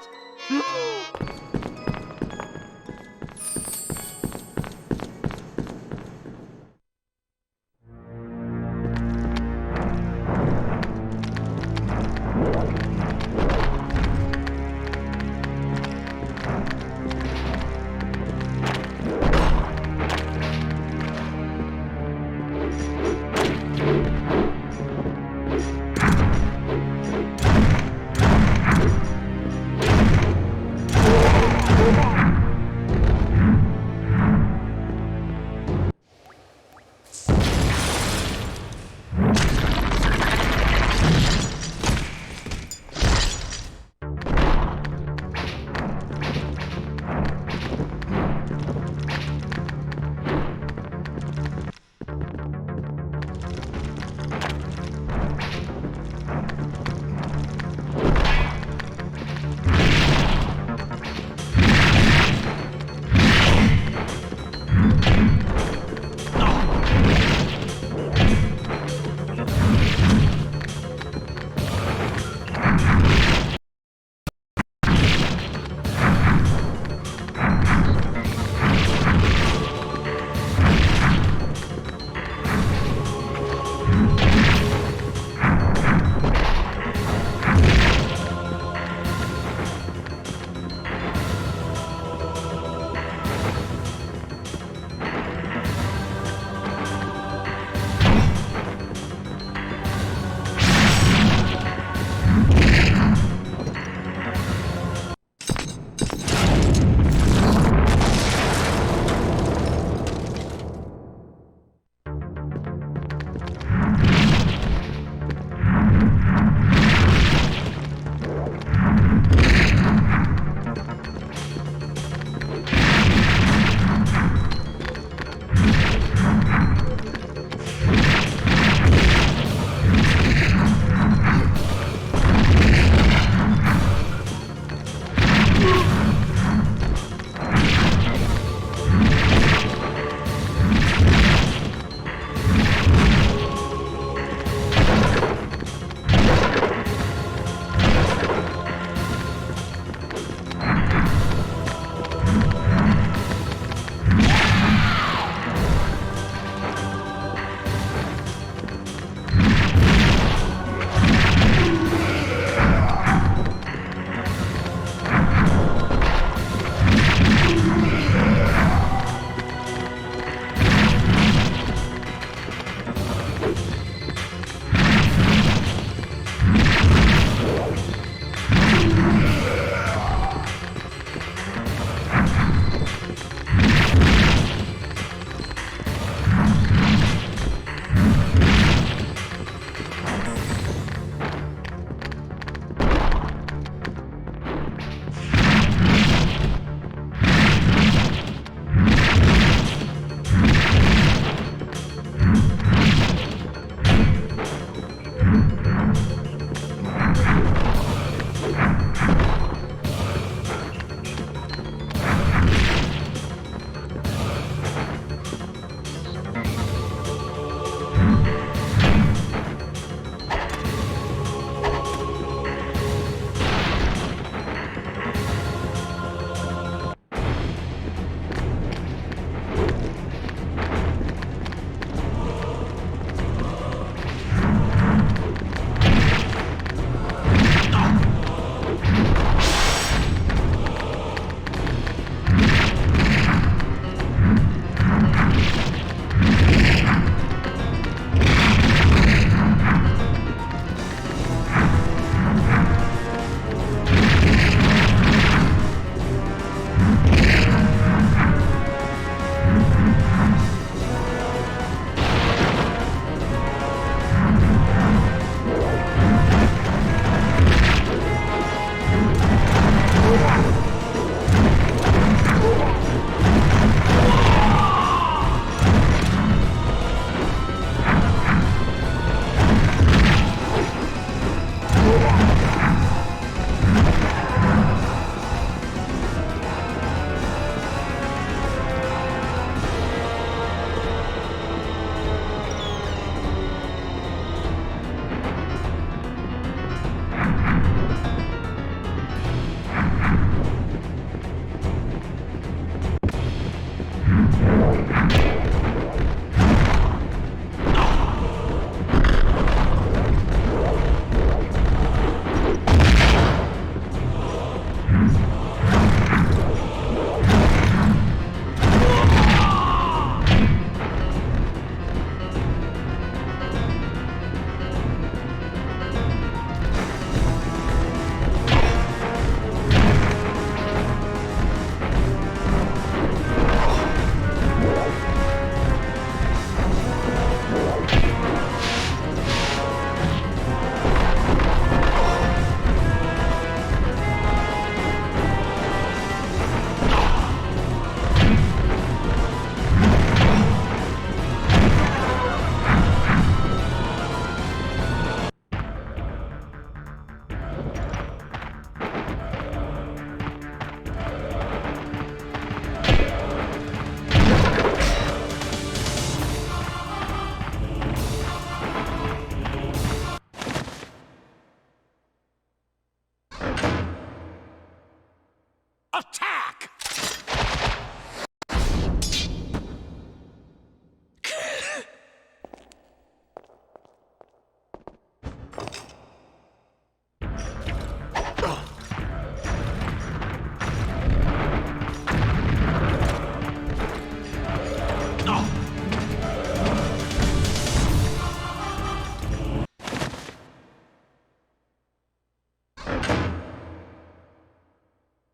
Attack!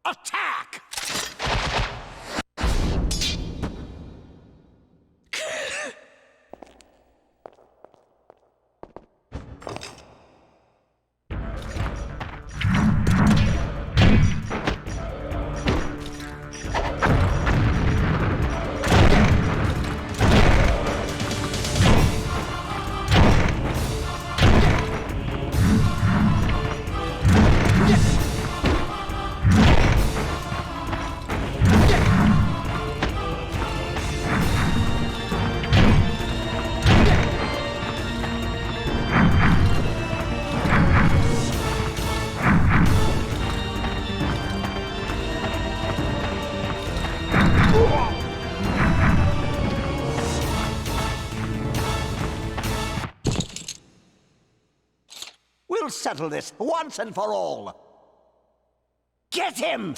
Attack! We'll settle this once and for all. Get him!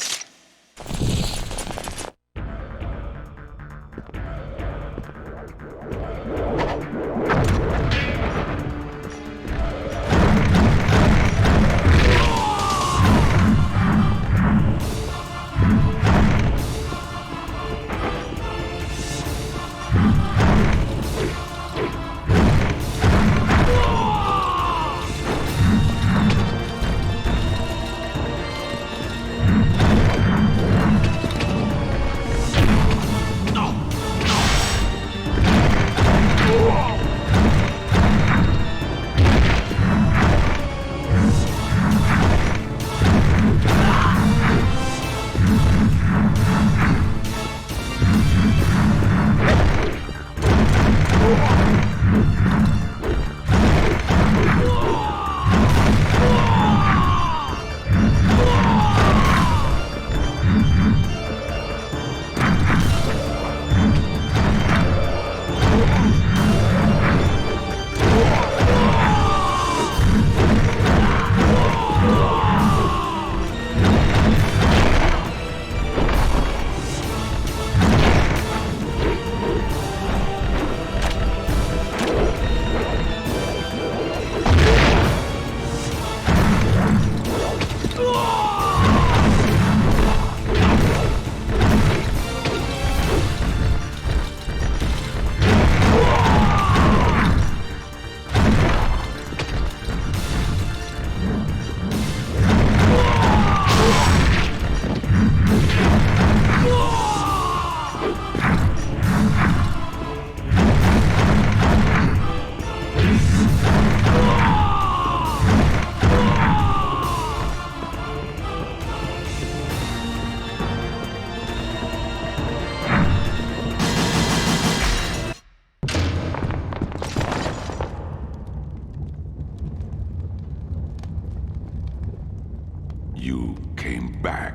You came back.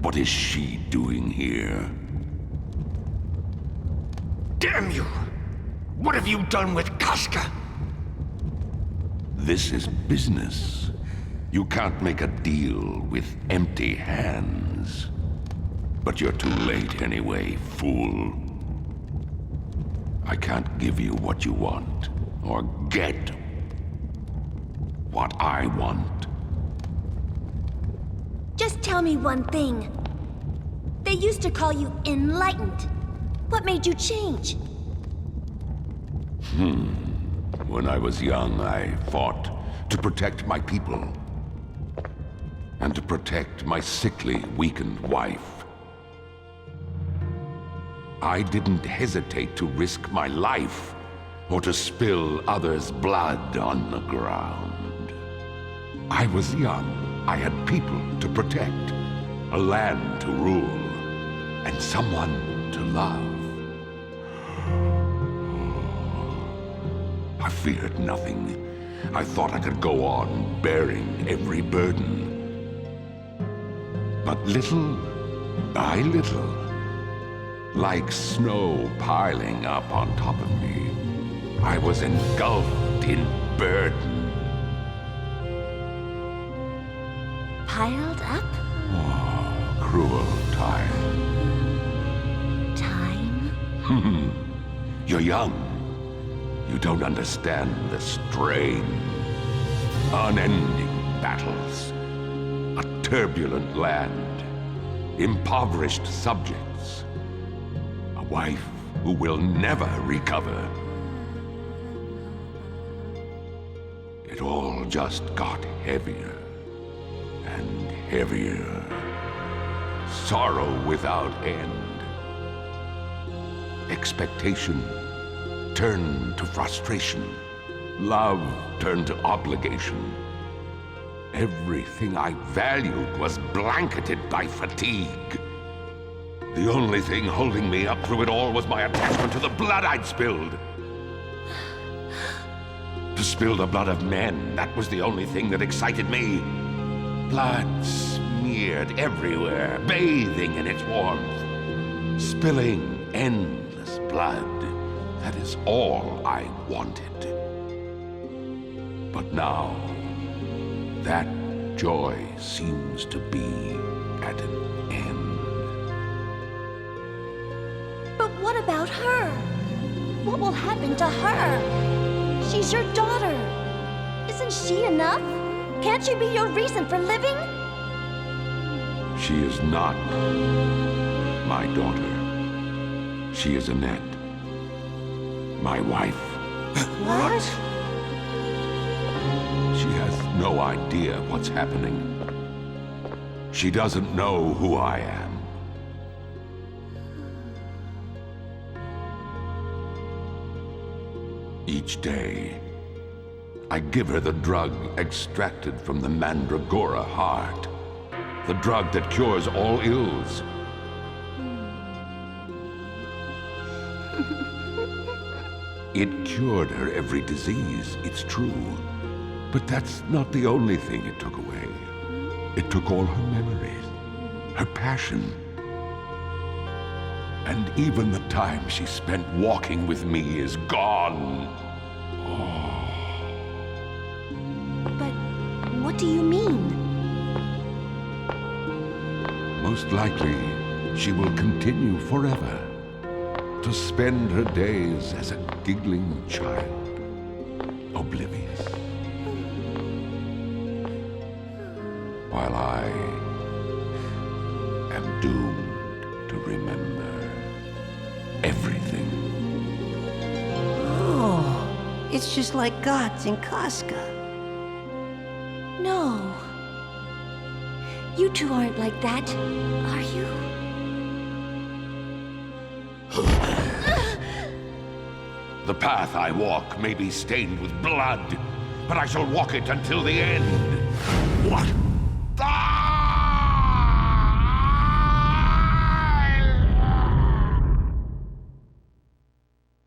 What is she doing here? Damn you! What have you done with Casca? This is business. You can't make a deal with empty hands. But you're too late anyway, fool. I can't give you what you want, or get what I want. Just tell me one thing. They used to call you enlightened. What made you change? When I was young, I fought to protect my people. And to protect my sickly, weakened wife. I didn't hesitate to risk my life, or to spill others' blood on the ground. I was young. I had people to protect, a land to rule, and someone to love. I feared nothing. I thought I could go on bearing every burden. But little by little, like snow piling up on top of me, I was engulfed in burden. Piled up? Oh, cruel time. Time? You're young. You don't understand the strain. Unending battles. A turbulent land. Impoverished subjects. A wife who will never recover. It all just got heavier and heavier. Sorrow without end. Expectation turned to frustration. Love turned to obligation. Everything I valued was blanketed by fatigue. The only thing holding me up through it all was my attachment to the blood I'd spilled. To spill the blood of men, that was the only thing that excited me. Blood smeared everywhere, bathing in its warmth. Spilling endless blood. That is all I wanted. But now, that joy seems to be at an end. But what about her? What will happen to her? She's your daughter. Isn't she enough? Can't she be your reason for living? She is not my daughter. She is Annette. My wife. What? She has no idea what's happening. She doesn't know who I am. Each day, I give her the drug extracted from the Mandragora heart. The drug that cures all ills. It cured her every disease, it's true. But that's not the only thing it took away. It took all her memories, her passion, and even the time she spent walking with me is gone. But what do you mean? Most likely, she will continue forever to spend her days as a giggling child, oblivious. While I am doomed to remember everything. Oh, it's just like gods in Casca. No. You two aren't like that, are you? The path I walk may be stained with blood, but I shall walk it until the end. What?